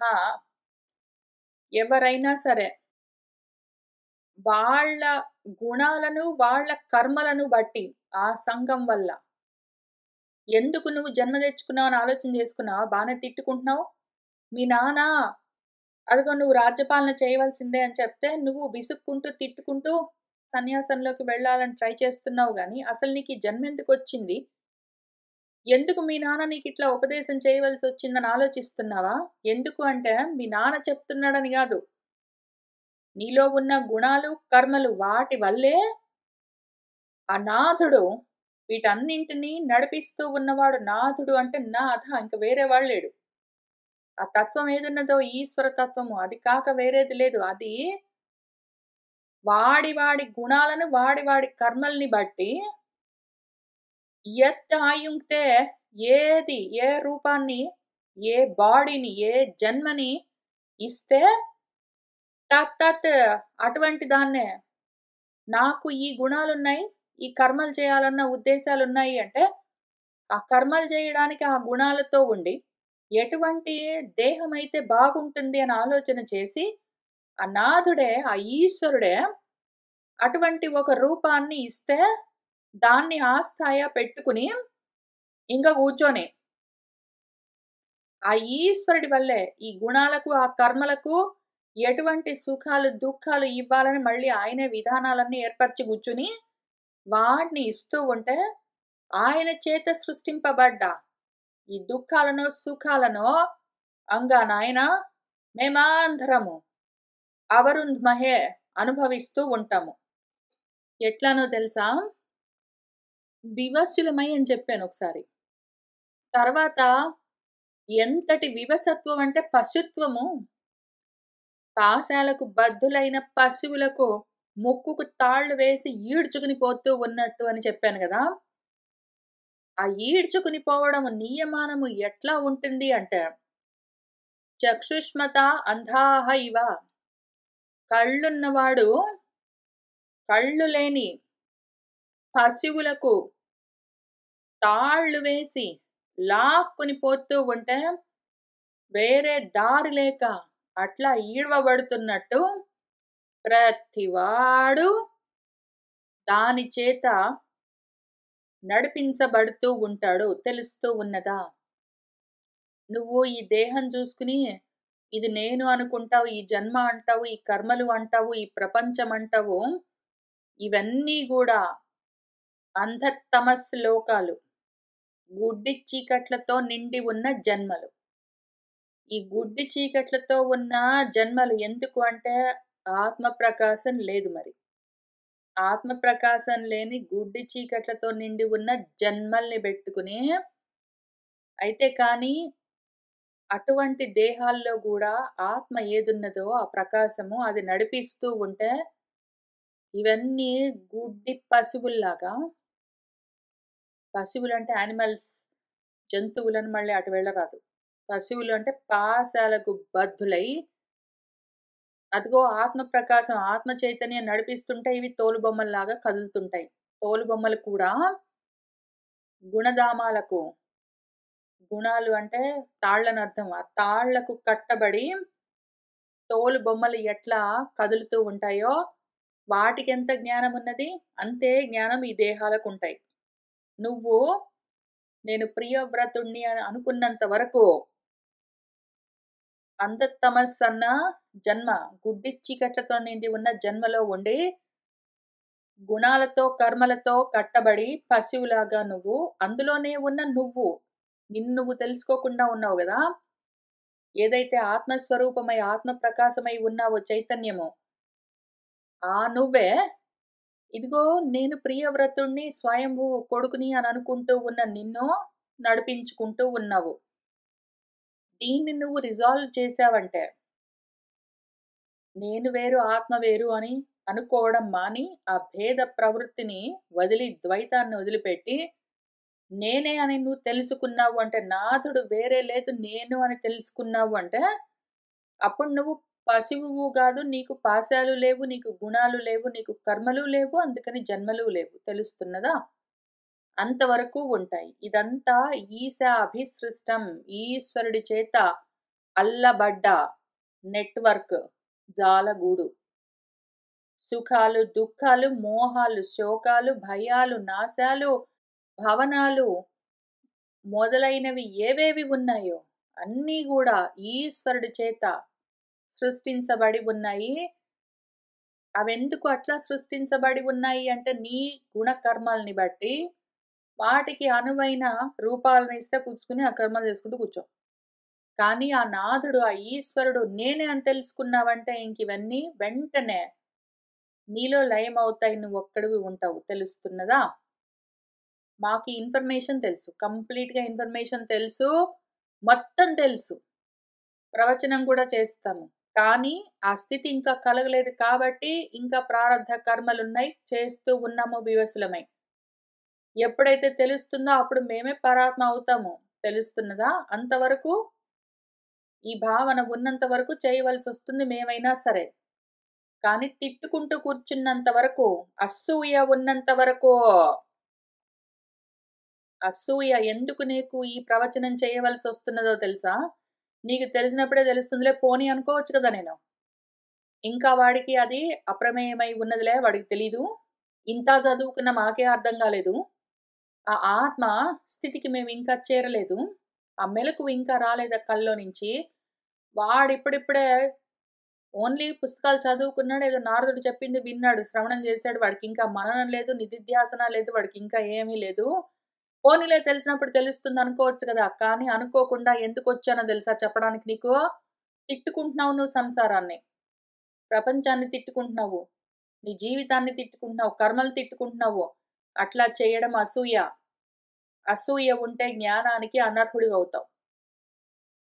ఎవరైనా సరే వాళ్ళ గుణాలను, వాళ్ళ కర్మలను బట్టి ఆ సంఘం వల్ల ఎందుకు నువ్వు జన్మ తెచ్చుకున్నావని ఆలోచన చేసుకున్నావా? బానే తిట్టుకుంటున్నావు. మీ నాన్న అదిగో నువ్వు రాజ్యపాలన చేయవలసిందే అని చెప్తే, నువ్వు విసుక్కుంటూ, తిట్టుకుంటూ సన్యాసంలోకి వెళ్ళాలని ట్రై చేస్తున్నావు గానీ, అసలు నీకీ జన్మెందుకొచ్చింది? ఎందుకు మీ నాన్న నీకిట్లా ఉపదేశం చేయవలసొచ్చిందని ఆలోచిస్తున్నావా? ఎందుకు అంటే, మీ నాన్న చెప్తున్నాడని గాదు. నీలో ఉన్న గుణాలు, కర్మలు వాటి వల్లే ఆ నాథుడు వీటన్నింటిని నడిపిస్తూ ఉన్నవాడు. నాథుడు అంటే నాథ ఇంక వేరే వాడు లేడు. ఆ తత్వం ఏదున్నదో ఈశ్వర తత్వము. అది కాక వేరేది లేదు. అది వాడి గుణాలను, వాడి కర్మల్ని బట్టి యత్ ఆయుంక్తే ఏది, ఏ రూపాన్ని, ఏ బాడీని, ఏ జన్మని ఇస్తే తత్తత్ అటువంటి దాన్నే. నాకు ఈ గుణాలున్నాయి, ఈ కర్మలు చేయాలన్న ఉద్దేశాలున్నాయి అంటే, ఆ కర్మలు చేయడానికి ఆ గుణాలతో ఉండి, ఎటువంటి దేహమైతే బాగుంటుంది అని ఆలోచన చేసి, ఆ నాథుడే, ఆ ఈశ్వరుడే అటువంటి ఒక రూపాన్ని ఇస్తే, దాన్ని ఆస్థాయ పెట్టుకుని ఇంక కూర్చొని, ఆ ఈశ్వరుడి వల్లే ఈ గుణాలకు, ఆ కర్మలకు ఎటువంటి సుఖాలు, దుఃఖాలు ఇవ్వాలని మళ్ళీ ఆయనే విధానాలన్నీ ఏర్పరిచి కూర్చుని, వాటిని ఇస్తూ ఉంటే, ఆయన చేత సృష్టింపబడ్డ ఈ దుఃఖాలనో, సుఖాలనో అంగా నాయనా మేమందరము అవరుంధ్మహే అనుభవిస్తూ ఉంటాము. ఎట్లానో తెలుసా? వివస్సులమై అని చెప్పానొకసారి. తర్వాత ఎంతటి వివసత్వం అంటే పశుత్వము. పాశాలకు బద్ధులైన పశువులకు ముక్కుకు తాళ్ళు వేసి ఈడ్చుకుని పోతూ ఉన్నట్టు అని చెప్పాను గదా! ఆ ఈడ్చుకుని పోవడం నియమానము ఎట్లా ఉంటుంది అంటే, చక్షుష్మత అంధాః ఇవ. కళ్ళున్నవాడు కళ్ళు లేని పశువులకు తాళ్ళు వేసి లాక్కుని పోతూ ఉంటే, వేరే దారి లేక అట్లా ఈడవబడుతున్నట్టు ప్రతివాడు దాని చేత నడిపించబడుతూ ఉంటాడు. తెలుస్తూ ఉన్నదా? నువ్వు ఈ దేహం చూసుకుని, ఇది నేను అనుకుంటావు, ఈ జన్మ అంటావు, ఈ కర్మలు అంటావు, ఈ ప్రపంచం అంటావు. ఇవన్నీ గూడా అంధతమస్సు లోకాలు. గుడ్డి చీకట్లతో నిండి ఉన్న జన్మలు. ఈ గుడ్డి చీకట్లతో ఉన్న జన్మలు ఎందుకు అంటే, ఆత్మ ప్రకాశం లేదు మరి. ఆత్మ ప్రకాశం లేని గుడ్డి చీకట్లతో నిండి ఉన్న జన్మల్ని బెట్టుకుని అయితే కానీ అటువంటి దేహాల్లో గూడా ఆత్మ ఏదున్నదో ఆ ప్రకాశము అది నడిపిస్తూ ఉంటే, ఇవన్నీ గుడ్డి పశువుల్లాగా పశువులంటే యానిమల్స్ జంతువులని మళ్ళీ అటు వెళ్ళరాదు. పశువులు అంటే పాశాలకు బద్ధులై, అదిగో ఆత్మ ప్రకాశం, ఆత్మ చైతన్యం నడిపిస్తుంటే ఇవి తోలుబొమ్మల్లాగా కదులుతుంటాయి. తోలుబొమ్మలు కూడా గుణధామాలకు గుణాలు అంటే తాళ్ళనర్థం. ఆ తాళ్ళకు కట్టబడి తోలుబొమ్మలు ఎట్లా కదులుతూ ఉంటాయో, వాటికెంత జ్ఞానమున్నది, అంతే జ్ఞానం ఈ దేహాలకుంటాయి. నువ్వు నేను ప్రియవ్రతుడిని అని అనుకున్నంత వరకు అంధతమస్సన్న జన్మ, గుడ్డి చీకట్లతో నిండి ఉన్న జన్మలో ఉండి, గుణాలతో, కర్మలతో కట్టబడి పశువులాగా నువ్వు, అందులోనే ఉన్న నువ్వు, నిన్ను నువ్వు తెలుసుకోకుండా ఉన్నావు గదా! ఏదైతే ఆత్మస్వరూపమై, ఆత్మ ప్రకాశమై ఉన్నావో చైతన్యము, ఆ నువ్వే ఇదిగో నేను ప్రియవ్రతుడిని, స్వయంభూ కొడుకుని అని అనుకుంటూ ఉన్న నిన్ను నడిపించుకుంటూ ఉన్నావు. దీన్ని నువ్వు రిజాల్వ్ చేశావంటే, నేను వేరు, ఆత్మ వేరు అని అనుకోవడం మాని, ఆ భేద ప్రవృత్తిని వదిలి, ద్వైతాన్ని వదిలిపెట్టి, నేనే అని నువ్వు తెలుసుకున్నావు అంటే, నాథుడు వేరే లేదు నేను అని తెలుసుకున్నావు అంటే, అప్పుడు నువ్వు పశువువు గాదు, నీకు పాశాలు లేవు, నీకు గుణాలు లేవు, నీకు కర్మలు లేవు, అందుకని జన్మలు లేవు. తెలుస్తున్నదా? అంతవరకు ఉంటాయి. ఇదంతా అభిసృష్టం. ఈశ్వరుడి చేత అల్లబడ్డ నెట్‌వర్క్, జాలగూడు. సుఖాలు, దుఃఖాలు, మోహాలు, శోకాలు, భయాలు, నాశాలు, భవనాలు మొదలైనవి ఏవేవి ఉన్నాయో అన్నీ గూడా ఈశ్వరుడి చేత సృష్టించబడి ఉన్నాయి. అవెందుకు అట్లా సృష్టించబడి ఉన్నాయి అంటే నీ గుణకర్మల్ని బట్టి వాటికి అనువైన రూపాలను ఇస్తే పుచ్చుకుని ఆ కర్మలు చేసుకుంటూ కూర్చో. కానీ ఆ నాథుడు, ఆ ఈశ్వరుడు నేనే అని తెలుసుకున్నావంటే ఇంకివన్నీ వెంటనే నీలో లయమవుతాయి. నువ్వొక్కడివి ఉంటావు. తెలుస్తున్నదా? మాకీ ఇన్ఫర్మేషన్ తెలుసు. కంప్లీట్‌గా ఇన్ఫర్మేషన్ తెలుసు. మొత్తం తెలుసు. ప్రవచనం కూడా చేస్తాము. కానీ ఆ స్థితి ఇంకా కలగలేదు కాబట్టి ఇంకా ప్రారబ్ధ కర్మలున్నాయి. చేస్తూ ఉన్నాము వివసులమై. ఎప్పుడైతే తెలుస్తుందో అప్పుడు మేమే పరాత్మ అవుతాము. తెలుస్తున్నదా? అంతవరకు ఈ భావన ఉన్నంత వరకు చేయవలసొస్తుంది మేమైనా సరే. కానీ తిట్టుకుంటూ కూర్చున్నంత వరకు, అసూయ ఉన్నంత వరకు అసూయ ఎందుకు నీకు ఈ ప్రవచనం చేయవలసొస్తున్నదో తెలుసా? నీకు తెలిసినప్పుడే తెలుస్తుందిలే పోనీ అనుకోవచ్చు కదా నేను. ఇంకా వాడికి అది అప్రమేయమై ఉన్నదిలే వాడికి తెలీదు. ఇంత చదువుకున్న మాకే అర్థం గాలేదు. ఆ ఆత్మ స్థితికి మేమింకా చేరలేదు. ఆ మెలకువ ఇంకా రాలేదు ఆ కల్లో నుంచి. వాడిప్పుడిప్పుడే ఓన్లీ పుస్తకాలు చదువుకున్నాడు. ఏదో నారదుడు చెప్పింది విన్నాడు. శ్రవణం చేశాడు. వాడికింకా మననం లేదు. నిధిధ్యాసన లేదు. వాడికింకా ఏమీ లేదు. పోనీలే తెలిసినప్పుడు తెలుస్తుందనుకోవచ్చు గదా! కానీ అనుకోకుండా ఎందుకొచ్చానో తెలుసా చెప్పడానికి నీకు? తిట్టుకుంటున్నావు నువ్వు సంసారాన్ని. ప్రపంచాన్ని తిట్టుకుంటున్నావు. నీ జీవితాన్ని తిట్టుకుంటున్నావు. కర్మలు తిట్టుకుంటున్నావు. అట్లా చేయడం అసూయ. అసూయ ఉంటే జ్ఞానానికి అనర్హుడివవుతావు.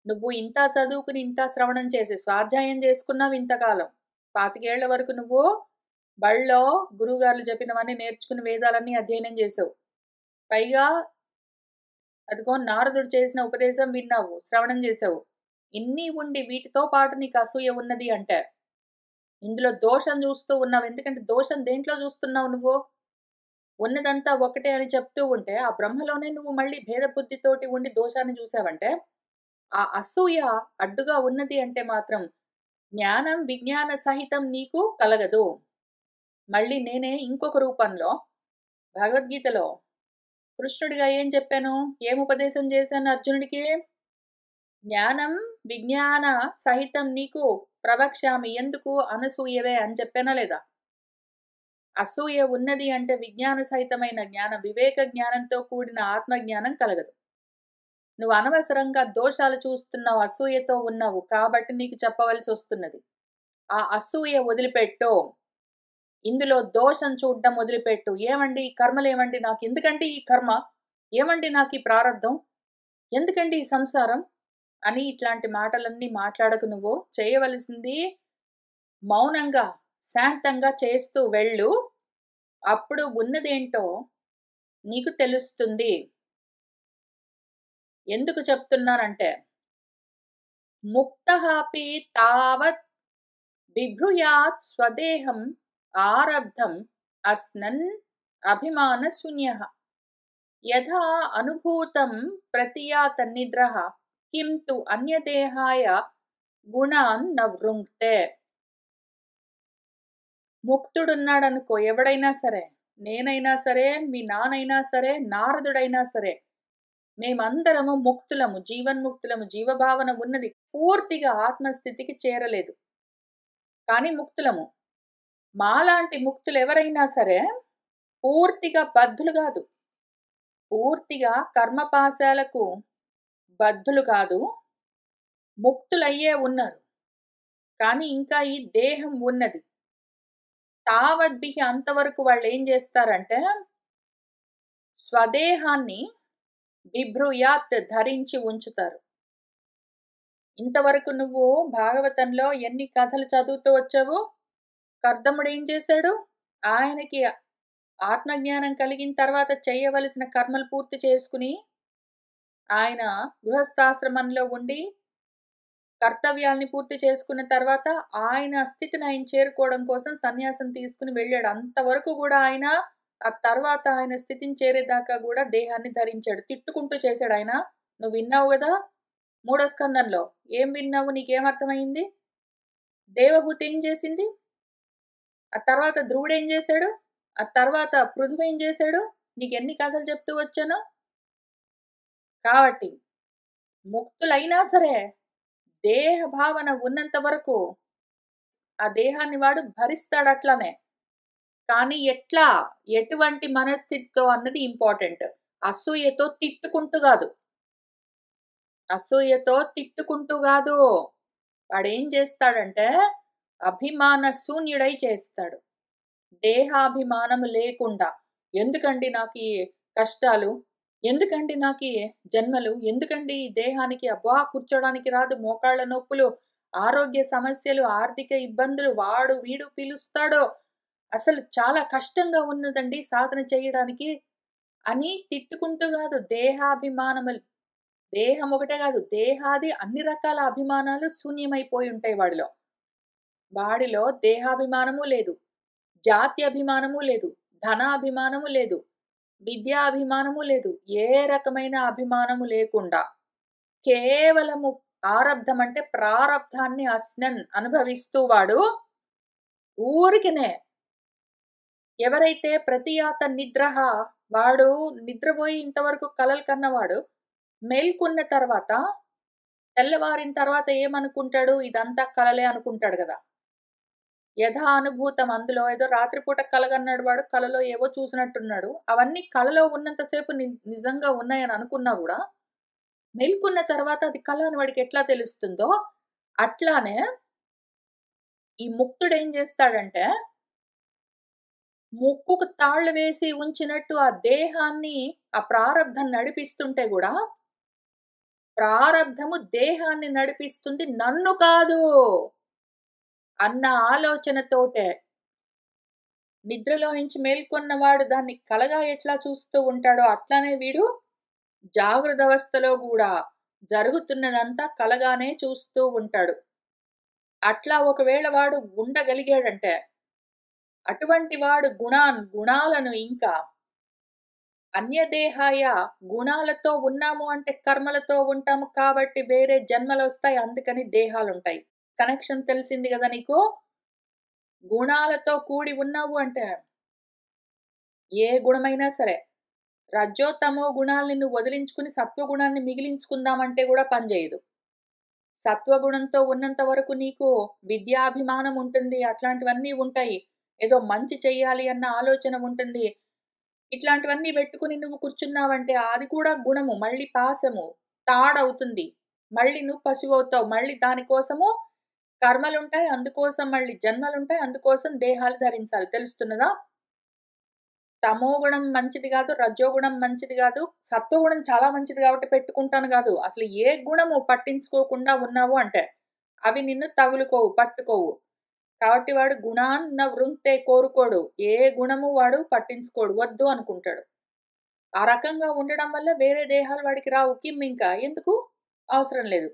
నువ్వు ఇంత చదువుకుని, ఇంత శ్రవణం చేసి, స్వాధ్యాయం చేసుకున్నావు ఇంతకాలం. 25 ఏళ్ల వరకు నువ్వు బడిలో గురువుగార్లు చెప్పినవన్నీ నేర్చుకుని వేదాలన్నీ అధ్యయనం చేసావు. పైగా అదిగో నారదుడు చేసిన ఉపదేశం విన్నావు. శ్రవణం చేసావు. ఇన్ని ఉండి వీటితో పాటు నీకు అసూయ ఉన్నది అంటే, ఇందులో దోషం చూస్తూ ఉన్నావు. ఎందుకంటే దోషం దేంట్లో చూస్తున్నావు నువ్వు? ఉన్నదంతా ఒకటే అని చెప్తూ ఉంటే, ఆ బ్రహ్మలోనే నువ్వు మళ్ళీ భేద బుద్ధితోటి ఉండి దోషాన్ని చూసావంటే, ఆ అసూయ అడ్డుగా ఉన్నది అంటే మాత్రం జ్ఞానం, విజ్ఞాన సహితం నీకు కలగదు. మళ్ళీ నేనే ఇంకొక రూపంలో భగవద్గీతలో కృష్ణుడిగా ఏం చెప్పాను? ఏం ఉపదేశం చేశాను అర్జునుడికి? జ్ఞానం, విజ్ఞాన సహితం నీకు ప్రవక్ష్యామి. ఎందుకు? అనసూయవే అని చెప్పానా లేదా? అసూయ ఉన్నది అంటే విజ్ఞాన సహితమైన జ్ఞానం, వివేక జ్ఞానంతో కూడిన ఆత్మజ్ఞానం కలగదు. నువ్వు అనవసరంగా దోషాలు చూస్తున్నావు. అసూయతో ఉన్నావు. కాబట్టి నీకు చెప్పవలసొస్తున్నది. ఆ అసూయ వదిలిపెట్టు. ఇందులో దోషం చూడ్డం మొదలుపెట్టు. ఏవండి ఈ కర్మలేవండి? నాకెందుకండి ఈ కర్మ? ఏవండి నాకీ ప్రారబ్ధం? ఎందుకండి ఈ సంసారం? అని ఇట్లాంటి మాటలన్నీ మాట్లాడకు నువ్వు. చేయవలసింది మౌనంగా, శాంతంగా చేస్తూ వెళ్ళు. అప్పుడు ఉన్నదేంటో నీకు తెలుస్తుంది. ఎందుకు చెప్తున్నానంటే, ముక్తః అపి తావత్ బిభ్రూయాత్ స్వదేహం ఆరబ్ధం అస్నన్ అభిమానశూన్యః. యథా అనుభూతం ప్రతియాతన్నిద్రః కిం తు అన్యదేహాయ గుణాన్ న వృంక్తే. ముక్తుడున్నాడనుకో ఎవడైనా సరే, నేనైనా సరే, మీ నాన్నైనా సరే, నారదుడైనా సరే, మేమందరము ముక్తులము, జీవన్ముక్తులము. జీవభావన ఉన్నది. పూర్తిగా ఆత్మస్థితికి చేరలేదు. కానీ ముక్తులము. మాలాంటి ముక్తులెవరైనా సరే పూర్తిగా బద్ధులు గాదు. పూర్తిగా కర్మపాశాలకు బద్ధులు కాదు. ముక్తులయ్యే ఉన్నారు. కానీ ఇంకా ఈ దేహం ఉన్నది. తావద్భిః అంతవరకు వాళ్ళేం జేస్తారంటే, స్వదేహాన్ని బిభ్రూయాత్ ధరించి ఉంచుతారు. ఇంతవరకు నువ్వు భాగవతంలో ఎన్ని కథలు చదువుతూ వచ్చావు? కర్దముడేం చేశాడు? ఆయనకి ఆత్మజ్ఞానం కలిగిన తర్వాత చేయవలసిన కర్మలు పూర్తి చేసుకుని, ఆయన గృహస్థాశ్రమంలో ఉండి కర్తవ్యాల్ని పూర్తి చేసుకున్న తర్వాత ఆయన స్థితిని ఆయన చేరుకోవడం కోసం సన్యాసం తీసుకొని వెళ్ళాడు. అంతవరకు గూడా ఆయన ఆ తర్వాత ఆయన స్థితిని చేరేదాకా గూడా దేహాన్ని ధరించాడు. తిట్టుకుంటూ చేశాడాయన. నువ్వు విన్నావు గదా! మూడో స్కందంలో. ఏం విన్నావు? నీకేమర్థమైంది? దేవహూతి ఏం చేసింది? ఆ తర్వాత ధ్రువుడేం చేశాడు? ఆ తర్వాత పృథువు ఏం చేశాడు? నీకెన్ని కథలు చెప్తూ వచ్చాను. కాబట్టి ముక్తులైనా సరే దేహ భావన ఉన్నంత వరకు ఆ దేహాన్ని వాడు భరిస్తాడు అట్లనే. కానీ ఎట్లా? ఎటువంటి మనస్థితితో అన్నది ఇంపార్టెంట్. అసూయతో తిట్టుకుంటూ గాదు. అసూయతో తిట్టుకుంటూ గాదు. వాడేం చేస్తాడంటే అభిమాన శూన్యుడై చేస్తాడు. దేహాభిమానము లేకుండా. ఎందుకండి నాకీ కష్టాలు? ఎందుకండి నాకీ జన్మలు? ఎందుకండి ఈ దేహానికి అబ్బా! కూర్చోడానికి రాదు, మోకాళ్ళ నొప్పులు, ఆరోగ్య సమస్యలు, ఆర్థిక ఇబ్బందులు, వాడు వీడు పిలుస్తాడో, అసలు చాలా కష్టంగా ఉన్నదండి సాధన చేయడానికి అని తిట్టుకుంటూ గాదు. దేహాభిమానములు దేహం ఒకటే గాదు, దేహాది అన్ని రకాల అభిమానాలు శూన్యమైపోయుంటాయి వాడిలో. వాడిలో దేహాభిమానము లేదు. జాతి అభిమానము లేదు. ధనాభిమానము లేదు. విద్యాభిమానము లేదు. ఏ రకమైన అభిమానము లేకుండా కేవలము ఆరబ్ధం అంటే ప్రారబ్ధాన్ని అస్నన్ అనుభవిస్తూ వాడు ఊరికినే ఎవరైతే ప్రతియాత నిద్రహ వాడు నిద్రపోయి ఇంతవరకు కలలు కన్నవాడు మేల్కొన్న తర్వాత తెల్లవారిన తర్వాత ఏమనుకుంటాడు? ఇదంతా కలలే అనుకుంటాడు గదా! యథా అనుభూతం అందులో ఏదో రాత్రిపూట కలగన్నాడు వాడు. కలలో ఏవో చూసినట్టున్నాడు. అవన్నీ కలలో ఉన్నంత సేపు నిజంగా ఉన్నాయని అనుకున్నా గూడా, మేల్కొన్న తర్వాత అది కల అని వాడికెట్లా తెలుస్తుందో, అట్లానే ఈ ముక్తుడేం జేస్తాడంటే, ముక్కుకు తాళ్ళు వేసి ఉంచినట్టు ఆ దేహాన్ని, ఆ ప్రారబ్ధం నడిపిస్తుంటే గూడా, ప్రారబ్ధము దేహాన్ని నడిపిస్తుంది నన్ను కాదు అన్న ఆలోచనతోటే నిద్రలో నుంచి మేల్కొన్నవాడు దాన్ని కలగా ఎట్లా చూస్తూ ఉంటాడో అట్లానే వీడు జాగ్రత్తవస్థలో గూడా జరుగుతున్నదంతా కలగానే చూస్తూ ఉంటాడు. అట్లా ఒకవేళ వాడు ఉండగలిగాడంటే, అటువంటి వాడు గుణాలను ఇంకా అన్యదేహాయ గుణాలతో ఉన్నాము అంటే కర్మలతో ఉంటాము కాబట్టి వేరే జన్మలొస్తాయి. అందుకని దేహాలుంటాయి. కనెక్షన్ తెలిసింది గదా నీకు? గుణాలతో కూడి ఉన్నావు అంటే ఏ గుణమైనా సరే రజో, తమో గుణాల్ని నువ్వు వదిలించుకుని సత్వగుణాన్ని మిగిలించుకుందామంటే గూడా పనిజేయదు. సత్వగుణంతో ఉన్నంత వరకు నీకు విద్యాభిమానం ఉంటుంది. అట్లాంటివన్నీ ఉంటాయి. ఏదో మంచి చెయ్యాలి అన్న ఆలోచన ఉంటుంది. ఇట్లాంటివన్నీ బెట్టుకొని నువ్వు కూర్చున్నావంటే అది కూడా గుణము. మళ్ళీ పాశము. తాడవుతుంది. మళ్ళీ నువ్వు పశువవుతావు. మళ్ళీ దాని కోసము కర్మలుంటాయి. అందుకోసం మళ్ళీ జన్మలుంటాయి. అందుకోసం దేహాలు ధరించాలి. తెలుస్తున్నదా? తమోగుణం మంచిది గాదు. రజోగుణం మంచిది గాదు. సత్వగుణం చాలా మంచిది గాబట్టి పెట్టుకుంటాను గాదు. అసలు ఏ గుణము పట్టించుకోకుండా ఉన్నావు అంటే, అవి నిన్ను తగులుకోవు, పట్టుకోవు. కాబట్టి వాడు గుణాన్న వృంక్తే కోరుకోడు. ఏ గుణము వాడు పట్టించుకోడు. వద్దు అనుకుంటాడు. ఆ రకంగా ఉండడం వల్ల వేరే దేహాలు వాడికి రావు. కిమ్మింక ఎందుకు? అవసరం లేదు.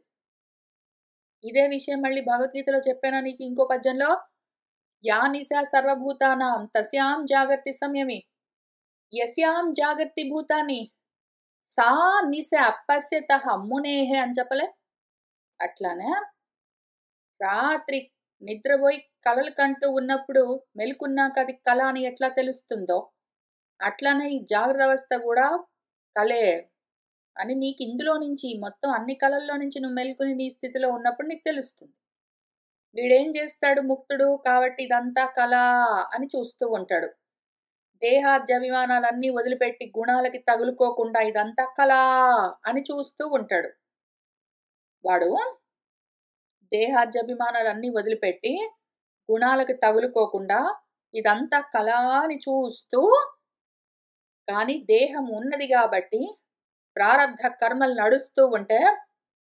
ఇదే విషయం మళ్ళీ భగవద్గీతలో చెప్పానా నీకు ఇంకో పద్యంలో? యా నిశా సర్వభూతానాం తస్యాం జాగర్తి సంయమి. యస్యాం జాగర్తి భూతాని సా నిశ పశ్యతః మునేహే అని చెప్పలే? అట్లానే రాత్రి నిద్రపోయి కలలు కంటూ ఉన్నప్పుడు మెలుకున్నాక అది కల అని ఎట్లా తెలుస్తుందో, అట్లానే ఈ జాగ్రత్త అవస్థ గూడా కలే అని నీకు ఇందులో నుంచి మొత్తం అన్ని కలల్లో నుంచి నువ్వు మెలుకుని నీ స్థితిలో ఉన్నప్పుడు నీకు తెలుస్తుంది. వీడేం చేస్తాడు ముక్తుడు కాబట్టి ఇదంతా కల అని చూస్తూ ఉంటాడు. దేహాద్యభిమానాలన్నీ వదిలిపెట్టి గుణాలకి తగులుకోకుండా ఇదంతా కలా అని చూస్తూ ఉంటాడు. వాడు దేహాద్యభిమానాలన్నీ వదిలిపెట్టి గుణాలకి తగులుకోకుండా ఇదంతా కలా అని చూస్తూ కానీ దేహం ఉన్నది గాబట్టి ప్రారబ్ధ కర్మలు నడుస్తూ ఉంటే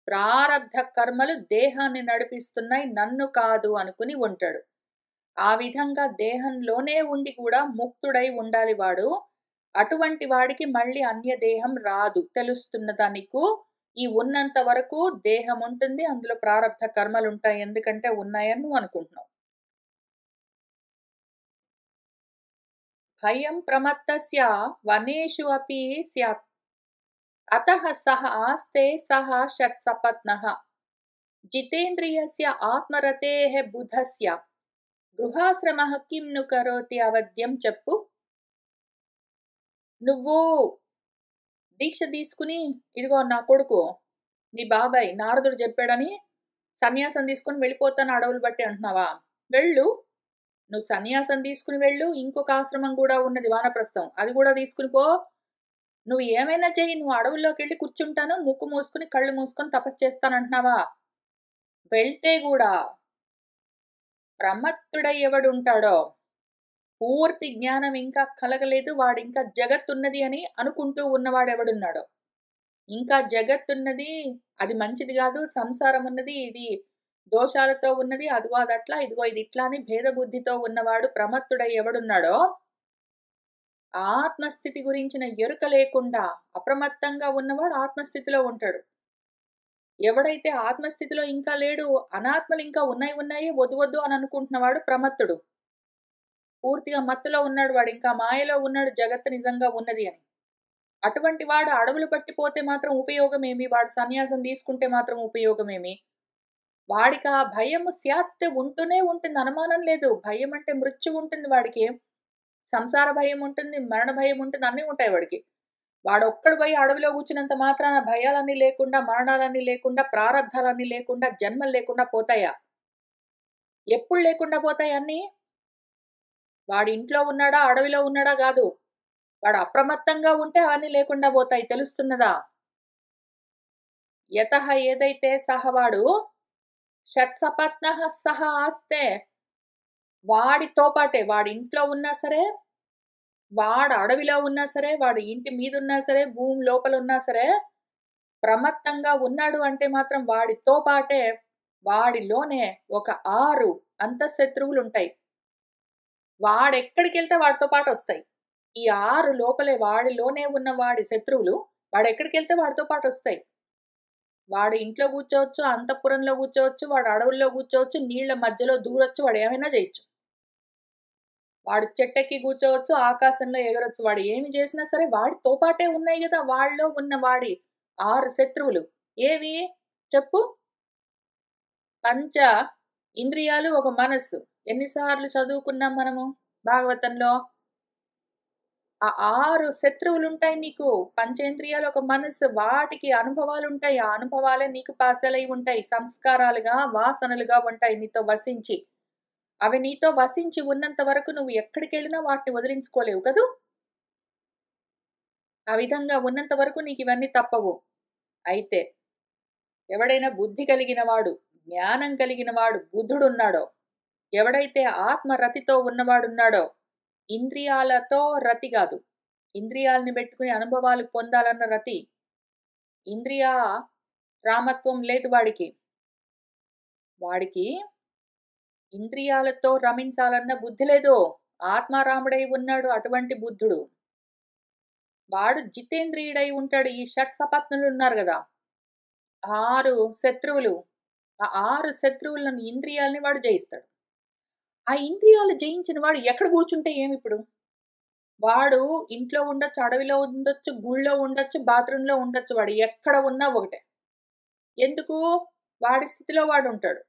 ప్రారబ్ధ కర్మలు దేహాన్ని నడిపిస్తున్నాయి నన్ను కాదు అనుకుని ఉంటాడు. ఆ విధంగా దేహంలోనే ఉండి కూడా ముక్తుడై ఉండాలి వాడు. అటువంటి వాడికి మళ్ళీ అన్య దేహం రాదు. తెలుస్తున్నదా నీకు? ఈ ఉన్నంత వరకు దేహం ఉంటుంది. అందులో ప్రారబ్ధ కర్మలుంటాయి. ఎందుకంటే ఉన్నాయని నువ్వు అనుకుంటున్నావు. భయం ప్రమత్తస్య వనేషు అపి స్యాత్. అతః సహ ఆస్తే సహ షట్సపత్నః. జితేంద్రియస్య ఆత్మరతేః బుధస్య గృహాశ్రమః కిం ను కరోతి అవద్యం చెప్పు. నువ్వు దీక్ష తీసుకుని, ఇదిగో నా కొడుకు, నీ బాబాయ్ నారదుడు చెప్పాడని సన్యాసం తీసుకొని వెళ్ళిపోతాను అడవులు బట్టి అంటున్నావా? వెళ్ళు. నువ్వు సన్యాసం తీసుకుని వెళ్ళు. ఇంకొక ఆశ్రమం కూడా ఉన్నది వానప్రస్థం. అది కూడా తీసుకుని పో. నువ్వు ఏమైనా చెయ్యి. నువ్వు అడవుల్లోకెళ్ళి కూర్చుంటాను, ముక్కు మూసుకొని, కళ్ళు మూసుకొని తపస్సు చేస్తానంటున్నావా? వెళ్తే గూడా ప్రమత్తుడై ఎవడుంటాడో, పూర్తి జ్ఞానం ఇంకా కలగలేదు, వాడింకా జగత్తున్నది అని అనుకుంటూ ఉన్నవాడెవడున్నాడో, ఇంకా జగత్తున్నది, అది మంచిది గాదు, సంసారం ఉన్నది, ఇది దోషాలతో ఉన్నది, అదిగో అదట్లా, ఇదిగో ఇది ఇట్లా అని భేదబుద్ధితో ఉన్నవాడు ప్రమత్తుడై ఎవడున్నాడో, ఆత్మస్థితి గురించిన ఎరుక లేకుండా అప్రమత్తంగా ఉన్నవాడు ఆత్మస్థితిలో ఉంటాడు. ఎవడైతే ఆత్మస్థితిలో ఇంకా లేడు, అనాత్మలు ఇంకా ఉన్నాయి వద్దు వద్దు అని అనుకుంటున్నవాడు ప్రమత్తుడు. పూర్తిగా మత్తులో ఉన్నాడు వాడు, ఇంకా మాయలో ఉన్నాడు జగత్తు నిజంగా ఉన్నది అని. అటువంటి వాడు అడవులు పట్టిపోతే మాత్రం ఉపయోగమేమి? వాడు సన్యాసం తీసుకుంటే మాత్రం ఉపయోగమేమి? వాడికి ఆ భయము స్యాత్ ఉంటూనే ఉంటుంది, అనుమానం లేదు. భయం అంటే మృత్యువు ఉంటుంది వాడికి. సంసార భయం ఉంటుంది, మరణ భయం ఉంటుంది, అన్నీ ఉంటాయి వాడికి. వాడొక్కడు పోయి అడవిలో కూర్చున్నంత మాత్రాన భయాలన్నీ లేకుండా, మరణాలన్నీ లేకుండా, ప్రారబ్ధాలన్నీ లేకుండా, జన్మలు లేకుండా పోతాయా? ఎప్పుడు లేకుండా పోతాయి అన్నీ? వాడి ఇంట్లో ఉన్నాడా, అడవిలో ఉన్నాడా గాదు. వాడు అప్రమత్తంగా ఉంటే అవన్నీ లేకుండా పోతాయి. తెలుస్తున్నదా? యతః ఏదైతే సహ వాడు షట్సపత్నః సహ ఆస్తే, వాడితో పాటే వాడి ఇంట్లో ఉన్నా సరే, వాడు అడవిలో ఉన్నా సరే, వాడు ఇంటి మీదున్నా సరే, భూమి లోపల ఉన్నా సరే, ప్రమత్తంగా ఉన్నాడు అంటే మాత్రం వాడితో పాటే వాడిలోనే ఒక 6 అంతఃశత్రువులుంటాయి. వాడెక్కడికెళ్తే వాడితో పాటొస్తాయి. ఈ 6 లోపలే వాడిలోనే ఉన్న వాడి శత్రువులు వాడెక్కడికెళ్తే వాడితో పాటొస్తాయి. వాడు ఇంట్లో కూర్చోవచ్చు, అంతఃపురంలో కూర్చోవచ్చు, వాడు అడవుల్లో కూర్చోవచ్చు, నీళ్ల మధ్యలో దూరొచ్చు, వాడేమైనా జేయొచ్చు. వాడు చెట్టెక్కి కూర్చోవచ్చు, ఆకాశంలో ఎగరొచ్చు. వాడు ఏమి చేసినా సరే వాడితో పాటే ఉన్నాయి గదా! వాళ్ళలో ఉన్న వాడి 6 శత్రువులు. ఏవి? చెప్పు? పంచ ఇంద్రియాలు, ఒక మనస్సు. ఎన్ని సార్లు చదువుకున్నాం మనము భాగవతంలో? ఆ 6 శత్రువులుంటాయి నీకు. పంచేంద్రియాలు, ఒక మనస్సు. వాటికి అనుభవాలుంటాయి. ఆ అనుభవాలే నీకు పాసలై ఉంటాయి. సంస్కారాలుగా, వాసనలుగా ఉంటాయి నీతో వసించి. అవి నీతో వసించి ఉన్నంత వరకు నువ్వు ఎక్కడికెళ్ళినా వాటిని వదిలించుకోలేవు కదూ! ఆ విధంగా ఉన్నంత వరకు నీకివన్నీ తప్పవు. అయితే ఎవడైనా బుద్ధి కలిగిన వాడు, జ్ఞానం కలిగిన వాడు, బుద్ధుడున్నాడో, ఎవడైతే ఆత్మరతితో ఉన్నవాడున్నాడో, ఇంద్రియాలతో రతి గాదు. ఇంద్రియాలని బెట్టుకుని అనుభవాలు పొందాలన్న రతి. ఇంద్రియ రామత్వం లేదు వాడికి. వాడికి ఇంద్రియాలతో రమించాలన్న బుద్ధి లేదు. ఆత్మారాముడై ఉన్నాడు అటువంటి బుద్ధుడు. వాడు జితేంద్రియుడై ఉంటాడు. ఈ షట్‌సపత్నులున్నారు గదా! 6 శత్రువులు. ఆ 6 శత్రువులను, ఇంద్రియాలని వాడు జయిస్తాడు. ఆ ఇంద్రియాలు జయించిన వాడు ఎక్కడ కూర్చుంటే ఏమిప్పుడు? వాడు ఇంట్లో ఉండొచ్చు, అడవిలో ఉండొచ్చు, గుళ్ళో ఉండొచ్చు, బాత్రూమ్‌లో ఉండొచ్చు. వాడు ఎక్కడ ఉన్నా ఒకటే. ఎందుకు? వాడి స్థితిలో వాడుంటాడు.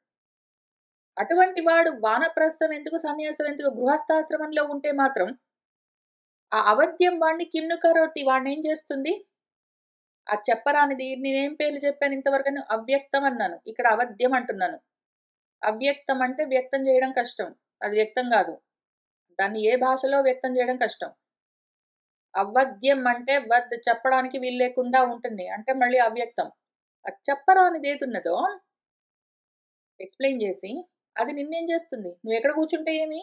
అటువంటి వాడు వానప్రస్థం ఎందుకు, సన్యాసం ఎందుకు, గృహస్థాశ్రమంలో ఉంటే మాత్రం ఆ అవధ్యం వాడిని కిమ్ను కరోతి, వాడినేం చేస్తుంది? ఆ చెప్పరానిది, నేనేం పేర్లు చెప్పాను ఇంతవరకని? అవ్యక్తం అన్నాను. ఇక్కడ అవధ్యం అంటున్నాను. అవ్యక్తం అంటే వ్యక్తం చేయడం కష్టం. అది వ్యక్తం గాదు. దాన్ని ఏ భాషలో వ్యక్తం చేయడం కష్టం. అవధ్యం అంటే వద్ చెప్పడానికి వీలు లేకుండా ఉంటుంది. అంటే మళ్ళీ అవ్యక్తం. అది చెప్పరానిదేదున్నదో ఎక్స్‌ప్లెయిన్ జేసి, అది నిన్నేం చేస్తుంది? నువ్వెక్కడ కూర్చుంటే ఏమి?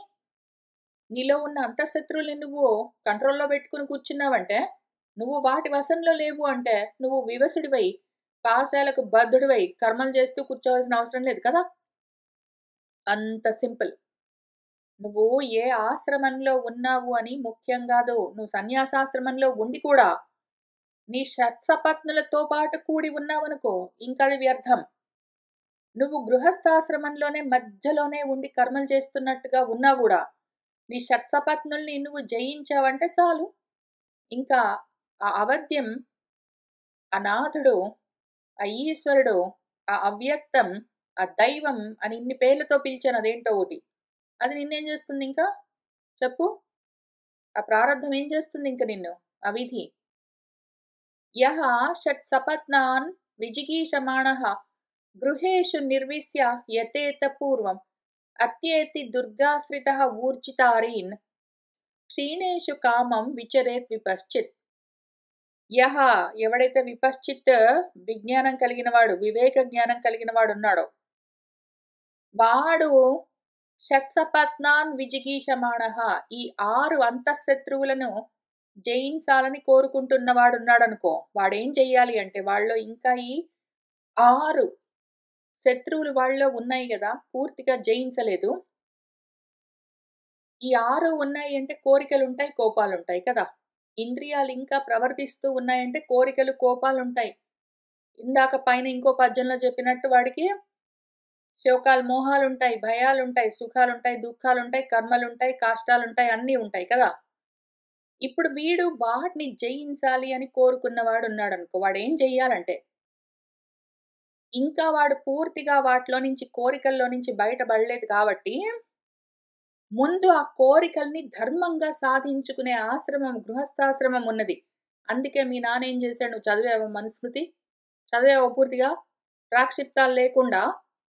నీలో ఉన్న అంతఃశత్రువుల్ని నువ్వు కంట్రోల్‌లో పెట్టుకొని కూర్చున్నావంటే, నువ్వు వాటి వశంలో లేవు అంటే, నువ్వు వివసుడివై, పాశాలకు బద్ధుడివై కర్మలు చేస్తూ కూర్చోవాల్సిన అవసరం లేదు కదా! అంత సింపుల్. నువ్వు ఏ ఆశ్రమంలో ఉన్నావు అని ముఖ్యం గాదు. నువ్వు సన్యాసాశ్రమంలో ఉండి కూడా, నీ షట్‌సపత్నులతో పాటు కూడి ఉన్నావనుకో, ఇంకది వ్యర్థం. నువ్వు గృహస్థాశ్రమంలోనే మధ్యలోనే ఉండి కర్మలు చేస్తున్నట్టుగా ఉన్నా గూడా, నీ షట్‌సపత్నుల్ని నువ్వు జయించావంటే చాలు. ఇంకా ఆ అవధ్యం, అనాథుడు, ఆ ఈశ్వరుడు, ఆ అవ్యక్తం, ఆ దైవం అని ఇన్ని పేర్లతో పిలిచాను అదేంటో ఒకటి. అది నిన్నేం చేస్తుంది ఇంకా? చెప్పు? ఆ ప్రారబ్ధం ఏం చేస్తుంది ఇంక నిన్ను? ఆ విధి. యః షట్సపత్నాన్ విజిగీషమాణః గృహేషు నిర్విశ్య యతేత పూర్వం అత్యేతి దుర్గాశ్రితః ఊర్జితారీన్ క్షీణేషు కామం విచరేత్ విపశ్చిత్. యః ఎవడైతే విపశ్చిత్ విజ్ఞానం కలిగిన వాడు, వివేక జ్ఞానం కలిగిన వాడున్నాడో, వాడు షట్సపత్నాన్ విజిగీషమాణః ఈ 6 అంతఃశత్రువులను జయించాలని కోరుకుంటున్నవాడున్నాడనుకో, వాడేం చెయ్యాలి అంటే వాళ్ళలో ఇంకా ఈ 6 శత్రువులు వాళ్ళలో ఉన్నాయి గదా! పూర్తిగా జయించలేదు. ఈ 6 ఉన్నాయి అంటే కోరికలుంటాయి, కోపాలుంటాయి కదా! ఇంద్రియాలు ఇంకా ప్రవర్తిస్తూ ఉన్నాయంటే కోరికలు, కోపాలుంటాయి. ఇందాక పైన ఇంకో పద్యంలో చెప్పినట్టు వాడికి శోకాలు, మోహాలుంటాయి, భయాలుంటాయి, సుఖాలుంటాయి, దుఃఖాలుంటాయి, కర్మలుంటాయి, కాష్టాలుంటాయి అన్నీ ఉంటాయి కదా! ఇప్పుడు వీడు వాటిని జయించాలి అని కోరుకున్నవాడున్నాడనుకో, వాడేం చెయ్యాలంటే, ఇంకా వాడు పూర్తిగా వాటిలో నుంచి కోరికల్లో నుంచి బయటపడలేదు కాబట్టి, ముందు ఆ కోరికల్ని ధర్మంగా సాధించుకునే ఆశ్రమం, గృహస్థాశ్రమం ఉన్నది. అందుకే మీ నాన్న ఏం చేశాడు, నువ్వు చదివావా మనుస్మృతి? చదివావా పూర్తిగా? ప్రాక్షిప్తాలు లేకుండా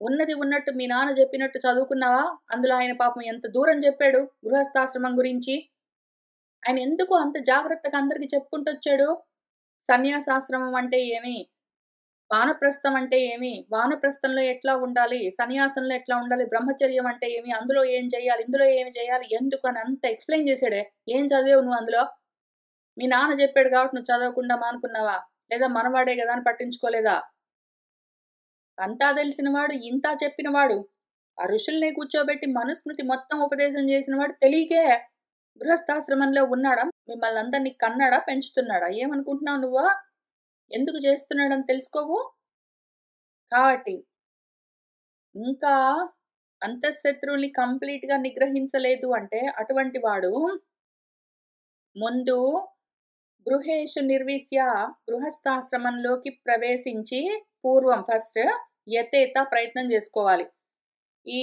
ఉన్నది ఉన్నట్టు మీ నాన్న చెప్పినట్టు చదువుకున్నావా? అందులో ఆయన పాపం ఎంత దూరం చెప్పాడు గృహస్థాశ్రమం గురించి. ఆయన ఎందుకు అంత జాగ్రత్తగా అందరికి చెప్పుకుంటొచ్చాడు? సన్యాసాశ్రమం అంటే ఏమి? వానప్రస్థం అంటే ఏమి? వానప్రస్థంలో ఎట్లా ఉండాలి? సన్యాసంలో ఎట్లా ఉండాలి? బ్రహ్మచర్యం అంటే ఏమి? అందులో ఏం చేయాలి? ఇందులో ఏమి చేయాలి? ఎందుకు అని అంత ఎక్స్‌ప్లెయిన్ చేసాడే. ఏం చదివావు నువ్వు అందులో? మీ నాన్న చెప్పాడు కాబట్టి నువ్వు చదవకుండా మానుకున్నావా? లేదా మనవాడే గదా అని పట్టించుకోలేదా? అంతా తెలిసినవాడు, ఇంతా చెప్పినవాడు, ఆ ఋషుల్ని కూర్చోబెట్టి మనుస్మృతి మొత్తం ఉపదేశం చేసినవాడు తెలియకే గృహస్థాశ్రమంలో ఉన్నాడా? మిమ్మల్నందరిని కన్నాడా? పెంచుతున్నాడా? ఏమనుకుంటున్నావు నువ్వు? ఎందుకు చేస్తున్నాడని తెలుసుకోవు? కాబట్టి ఇంకా అంతఃశత్రువుల్ని కంప్లీట్‌గా నిగ్రహించలేదు అంటే అటువంటి వాడు ముందు గృహేషు నిర్విశ్య గృహస్థాశ్రమంలోకి ప్రవేశించి పూర్వం ఫస్ట్ యతేత ప్రయత్నం జేసుకోవాలి. ఈ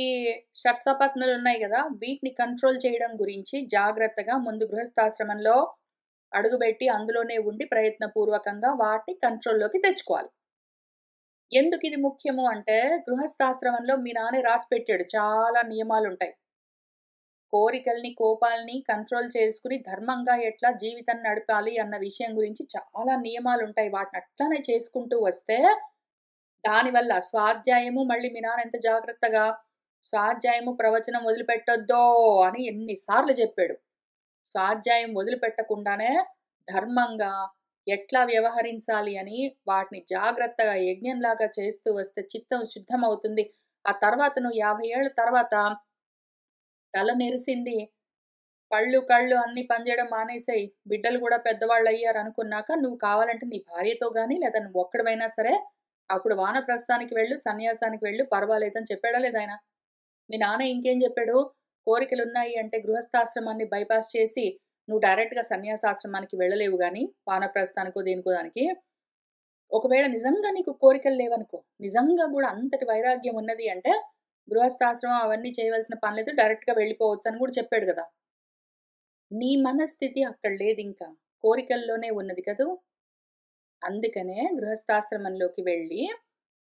షట్‌సపత్నులున్నాయి గదా! వీటిని కంట్రోల్ చేయడం గురించి జాగ్రత్తగా ముందు గృహస్థాశ్రమంలో అడుగుబెట్టి అందులోనే ఉండి ప్రయత్నపూర్వకంగా వాటిని కంట్రోల్‌లోకి తెచ్చుకోవాలి. ఎందుకిది ముఖ్యము అంటే గృహస్థాశ్రమంలో మీ నాన్నే రాసిపెట్టాడు. చాలా నియమాలుంటాయి. కోరికల్ని, కోపాల్ని కంట్రోల్ చేసుకొని ధర్మంగా ఎట్లా జీవితం నడపాలి అన్న విషయం గురించి చాలా నియమాలుంటాయి. వాటిని అట్లనే చేసుకుంటూ వస్తే దానివల్ల స్వాధ్యాయము మళ్ళీ మీ నాన్న ఎంత జాగ్రత్తగా స్వాధ్యాయము, ప్రవచనం వదిలిపెట్టొద్దో అని ఎన్ని సార్లు చెప్పాడు. స్వాధ్యాయం వదిలిపెట్టకుండానే ధర్మంగా ఎట్లా వ్యవహరించాలి అని వాటిని జాగ్రత్తగా యజ్ఞంలాగా చేస్తూ వస్తే చిత్తం శుద్ధమవుతుంది. ఆ తర్వాత నువ్వు 50 ఏళ్ల తర్వాత తల నెరిసింది, కళ్ళు, కళ్ళు అన్నీ పనిచేయడం మానేసాయి. బిడ్డలు గూడా పెద్దవాళ్ళయ్యారనుకున్నాక నువ్వు కావాలంటే నీ భార్యతో గాని, లేదా నువ్వొక్కడివైనా సరే, అప్పుడు వానప్రస్థానికి వెళ్ళు, సన్యాసానికి వెళ్ళు పర్వాలేదని చెప్పాడా లేదా ఆయన? మీ నాన్న ఇంకేం జెప్పాడు? కోరికలున్నాయి అంటే గృహస్థాశ్రమాన్ని బైపాస్ చేసి, నువ్వు డైరెక్ట్‌గా సన్యాసాశ్రమానికి వెళ్ళలేవు గానీ, వానప్రస్థానికో దేనికో దానికి. ఒకవేళ నిజంగా నీకు కోరికలు లేవనుకో, నిజంగా గూడా అంతటి వైరాగ్యం ఉన్నది అంటే, గృహస్థాశ్రమం అవన్నీ చేయవలసిన పని లేదు. డైరెక్ట్‌గా వెళ్ళిపోవచ్చని గూడా చెప్పాడు గదా! నీ మనస్థితి అక్కడ లేదింకా. కోరికల్లోనే ఉన్నది కదూ! అందుకనే గృహస్థాశ్రమంలోకి వెళ్ళి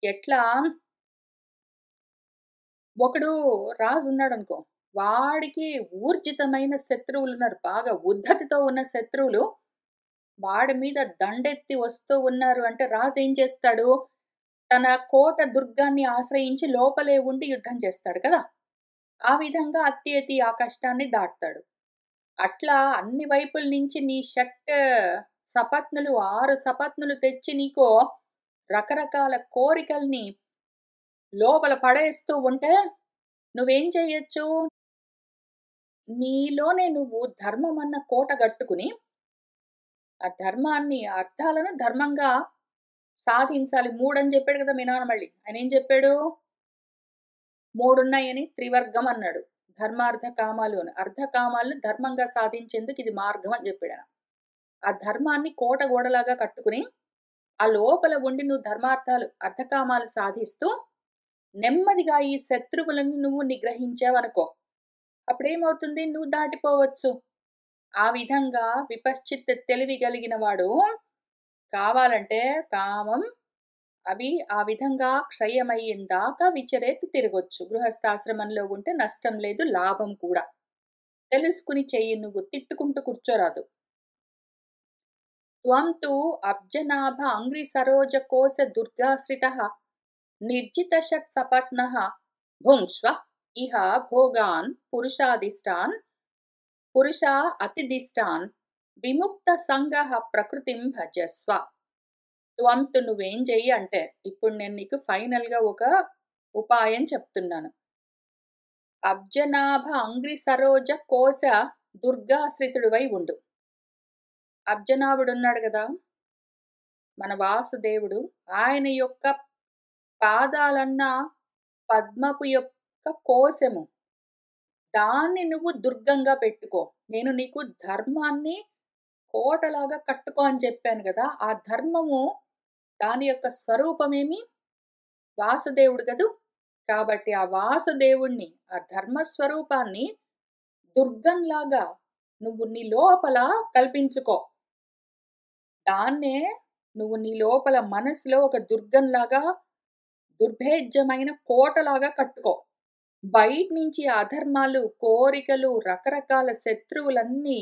ఎట్లా ఒకడు రాజున్నాడనుకో, వాడికి ఊర్జితమైన శత్రువులున్నారు. బాగా ఉద్ధతితో ఉన్న శత్రువులు వాడి మీద దండెత్తి వస్తూ ఉన్నారు అంటే రాజేం చేస్తాడు? తన కోట దుర్గాన్ని ఆశ్రయించి లోపలే ఉండి యుద్ధం చేస్తాడు కదా! ఆ విధంగా అత్యతి ఆ కష్టాన్ని దాటుతాడు. అట్లా అన్ని వైపుల నుంచి నీ సపత్నులు 6 సపత్నులు తెచ్చి నీకు రకరకాల కోరికల్ని లోపల పడేస్తూ ఉంటే నువ్వేం చేయొచ్చు? నీలోనే నువ్వు ధర్మమన్న కోట గట్టుకుని, ఆ ధర్మాన్ని అర్థాలను ధర్మంగా సాధించాలి. 3 అని చెప్పాడు కదా మీ నాన్న మళ్ళీ. ఆయనేం చెప్పాడు? 3 ఉన్నాయని త్రివర్గం అన్నాడు. ధర్మార్థ కామాలు అని. అర్థ కామాలను ధర్మంగా సాధించేందుకు ఇది మార్గం అని చెప్పాడాయన. ఆ ధర్మాన్ని కోట గోడలాగా కట్టుకుని, ఆ లోపల ఉండి నువ్వు ధర్మార్థాలు, అర్థకామాలు సాధిస్తూ, నెమ్మదిగా ఈ శత్రువులను నువ్వు నిగ్రహించావనుకో. అప్పుడేమవుతుంది? నువ్వు దాటిపోవచ్చు. ఆ విధంగా విపశ్చిత్ తెలివి కలిగిన వాడు కావాలంటే కామం అవి ఆ విధంగా క్షయమయ్యేందాకా విచరేత్తు తిరగొచ్చు. గృహస్థాశ్రమంలో ఉంటే నష్టం లేదు, లాభం కూడా. తెలుసుకుని చెయ్యి, నువ్వు తిట్టుకుంటూ కూర్చోరాదు. త్వం తు అబ్జనాభ అంఘ్రిసరోజకోశ దుర్గాశ్రితః నిర్జితషట్సపట్నః భుంక్ష్వ ఇహ భోగాన్ పురుషా అతిదిష్టాన్ విముక్త సంగః ప్రకృతిం భజస్వ. త్వంతు నువ్వేం చెయ్యి అంటే, ఇప్పుడు నేను నీకు ఫైనల్‌గా ఒక ఉపాయం చెప్తున్నాను. అబ్జనాభ అంఘ్రిసరోజ కోశ దుర్గాశ్రితుడివై ఉండు. అబ్జనాభుడున్నాడు గదా! మన వాసుదేవుడు. ఆయన యొక్క పాదాలన్న పద్మపు యొక్క కోశము. దాన్ని నువ్వు దుర్గంగా పెట్టుకో. నేను నీకు ధర్మాన్ని కోటలాగా కట్టుకో అని చెప్పాను గదా! ఆ ధర్మము దాని యొక్క స్వరూపమేమి? వాసుదేవుడు కదూ! కాబట్టి ఆ వాసుదేవుడిని, ఆ ధర్మ స్వరూపాన్ని దుర్గంలాగా నువ్వు నీ లోపల కల్పించుకో. దాన్నే నువ్వు నీ లోపల మనసులో ఒక దుర్గంలాగా, దుర్భేద్యమైన కోటలాగా కట్టుకో. బయట్నించి అధర్మాలు, కోరికలు, రకరకాల శత్రువులన్నీ,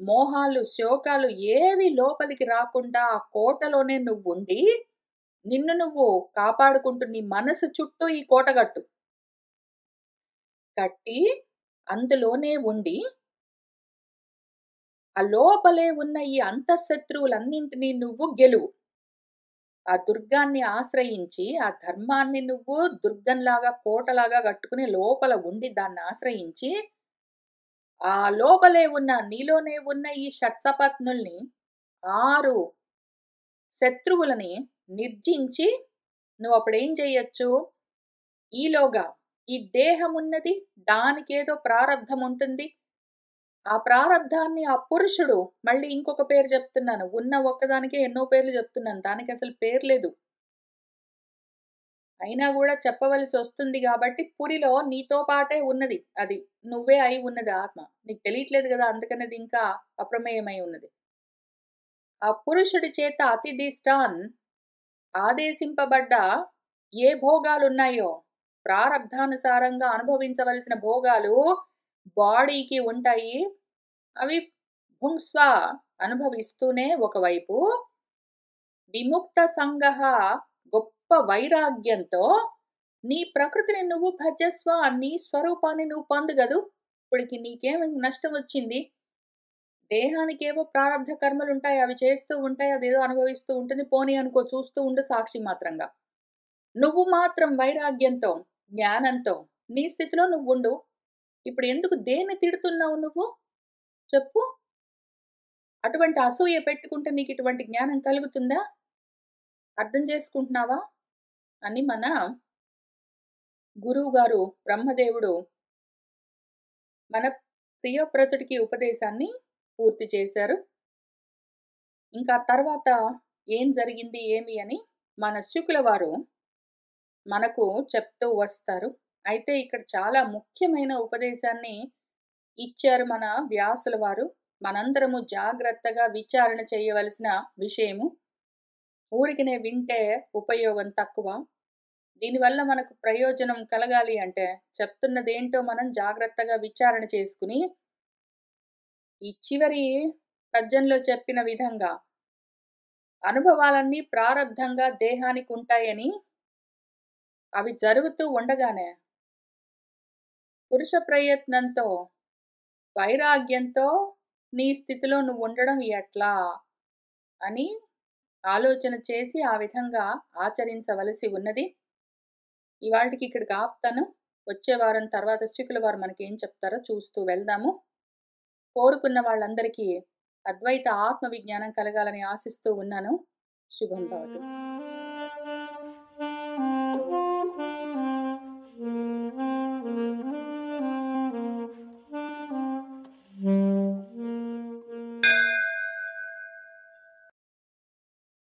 మోహాలు, శోకాలు ఏవి లోపలికి రాకుండా ఆ కోటలోనే నువ్వుండి, నిన్ను నువ్వు కాపాడుకుంటూ నీ మనసు చుట్టూ ఈ కోట కట్టు. కట్టి అందులోనే ఉండి, ఆ లోపలే ఉన్న ఈ అంతఃశత్రువులన్నింటినీ నువ్వు గెలువు. ఆ దుర్గాన్ని ఆశ్రయించి, ఆ ధర్మాన్ని నువ్వు దుర్గంలాగా, కోటలాగా కట్టుకుని లోపల ఉండి దాన్ని ఆశ్రయించి, ఆ లోపలే ఉన్న నీలోనే ఉన్న ఈ షట్సపత్నుల్ని 6 శత్రువులని నిర్జించి నువ్వప్పుడేం చెయ్యొచ్చు? ఈలోగా ఈ దేహమున్నది, దానికేదో ప్రారబ్ధం ఉంటుంది. ఆ ప్రారబ్ధాన్ని ఆ పురుషుడు మళ్ళీ ఇంకొక పేరు చెప్తున్నాను. ఉన్న ఒక్కదానికే ఎన్నో పేర్లు చెప్తున్నాను. దానికసలు పేరు లేదు. అయినా గూడా చెప్పవలసొస్తుంది గాబట్టి పురిలో నీతో పాటే ఉన్నది అది. నువ్వే అయి ఉన్నది ఆత్మ. నీకు తెలియట్లేదు గదా! అందుకని అది ఇంకా అప్రమేయమై ఉన్నది. ఆ పురుషుడి చేత అతిధిష్టాన్ ఆదేశింపబడ్డ ఏ భోగాలున్నాయో, ప్రారబ్ధానుసారంగా అనుభవించవలసిన భోగాలు బాడీకి ఉంటాయి. అవి భుంక్స్వ అనుభవిస్తూనే ఒకవైపు విముక్త సంగః గొప్ప వైరాగ్యంతో నీ ప్రకృతిని నువ్వు భజస్వ. నీ స్వరూపాన్ని నువ్వు పొందగదు. ఇప్పటికి నీకేమి నష్టం వచ్చింది? దేహానికేవో ప్రారబ్ధ కర్మలుంటాయి. అవి చేస్తూ ఉంటాయి. అదేదో అనుభవిస్తూ ఉంటుంది. పోనీ అనుకో, చూస్తూ ఉండు సాక్షి మాత్రంగా. నువ్వు మాత్రం వైరాగ్యంతో, జ్ఞానంతో నీ స్థితిలో నువ్వుండు. ఇప్పుడు ఎందుకు దేన్ని తిడుతున్నావు నువ్వు? చెప్పు. అటువంటి అసూయ పెట్టుకుంటే నీకిటువంటి జ్ఞానం కలుగుతుందా? అర్థం చేసుకుంటున్నావా? అని మన గురువుగారు బ్రహ్మదేవుడు మన ప్రియవ్రతుడికి ఉపదేశాన్ని పూర్తి చేశారు. ఇంకా తర్వాత ఏం జరిగింది ఏమి అని మన శుకుల వారు మనకు చెప్తూ వస్తారు. అయితే ఇక్కడ చాలా ముఖ్యమైన ఉపదేశాన్ని ఇచ్చారు మన వ్యాసుల వారు. మనందరము జాగ్రత్తగా విచారణ చేయవలసిన విషయము. ఊరికినే వింటే ఉపయోగం తక్కువ. దీనివల్ల మనకు ప్రయోజనం కలగాలి అంటే చెప్తున్నదేంటో మనం జాగ్రత్తగా విచారణ చేసుకుని, ఈ చివరి పద్యంలో చెప్పిన విధంగా అనుభవాలన్నీ ప్రారబ్ధంగా దేహానికుంటాయని, అవి జరుగుతూ ఉండగానే పురుష ప్రయత్నంతో, వైరాగ్యంతో నీ స్థితిలో నువ్వుండడం ఎట్లా అని ఆలోచన చేసి ఆ విధంగా ఆచరించవలసి ఉన్నది. ఇవాల్టికి ఇక్కడికి ఆపుతాను. వచ్చే వారం తర్వాత శుకుల వారు మనకేం చెప్తారో చూస్తూ వెళ్దాము. కోరుకున్న వాళ్ళందరికీ అద్వైత ఆత్మ విజ్ఞానం కలగాలని ఆశిస్తూ ఉన్నాను. శుభం భవతు.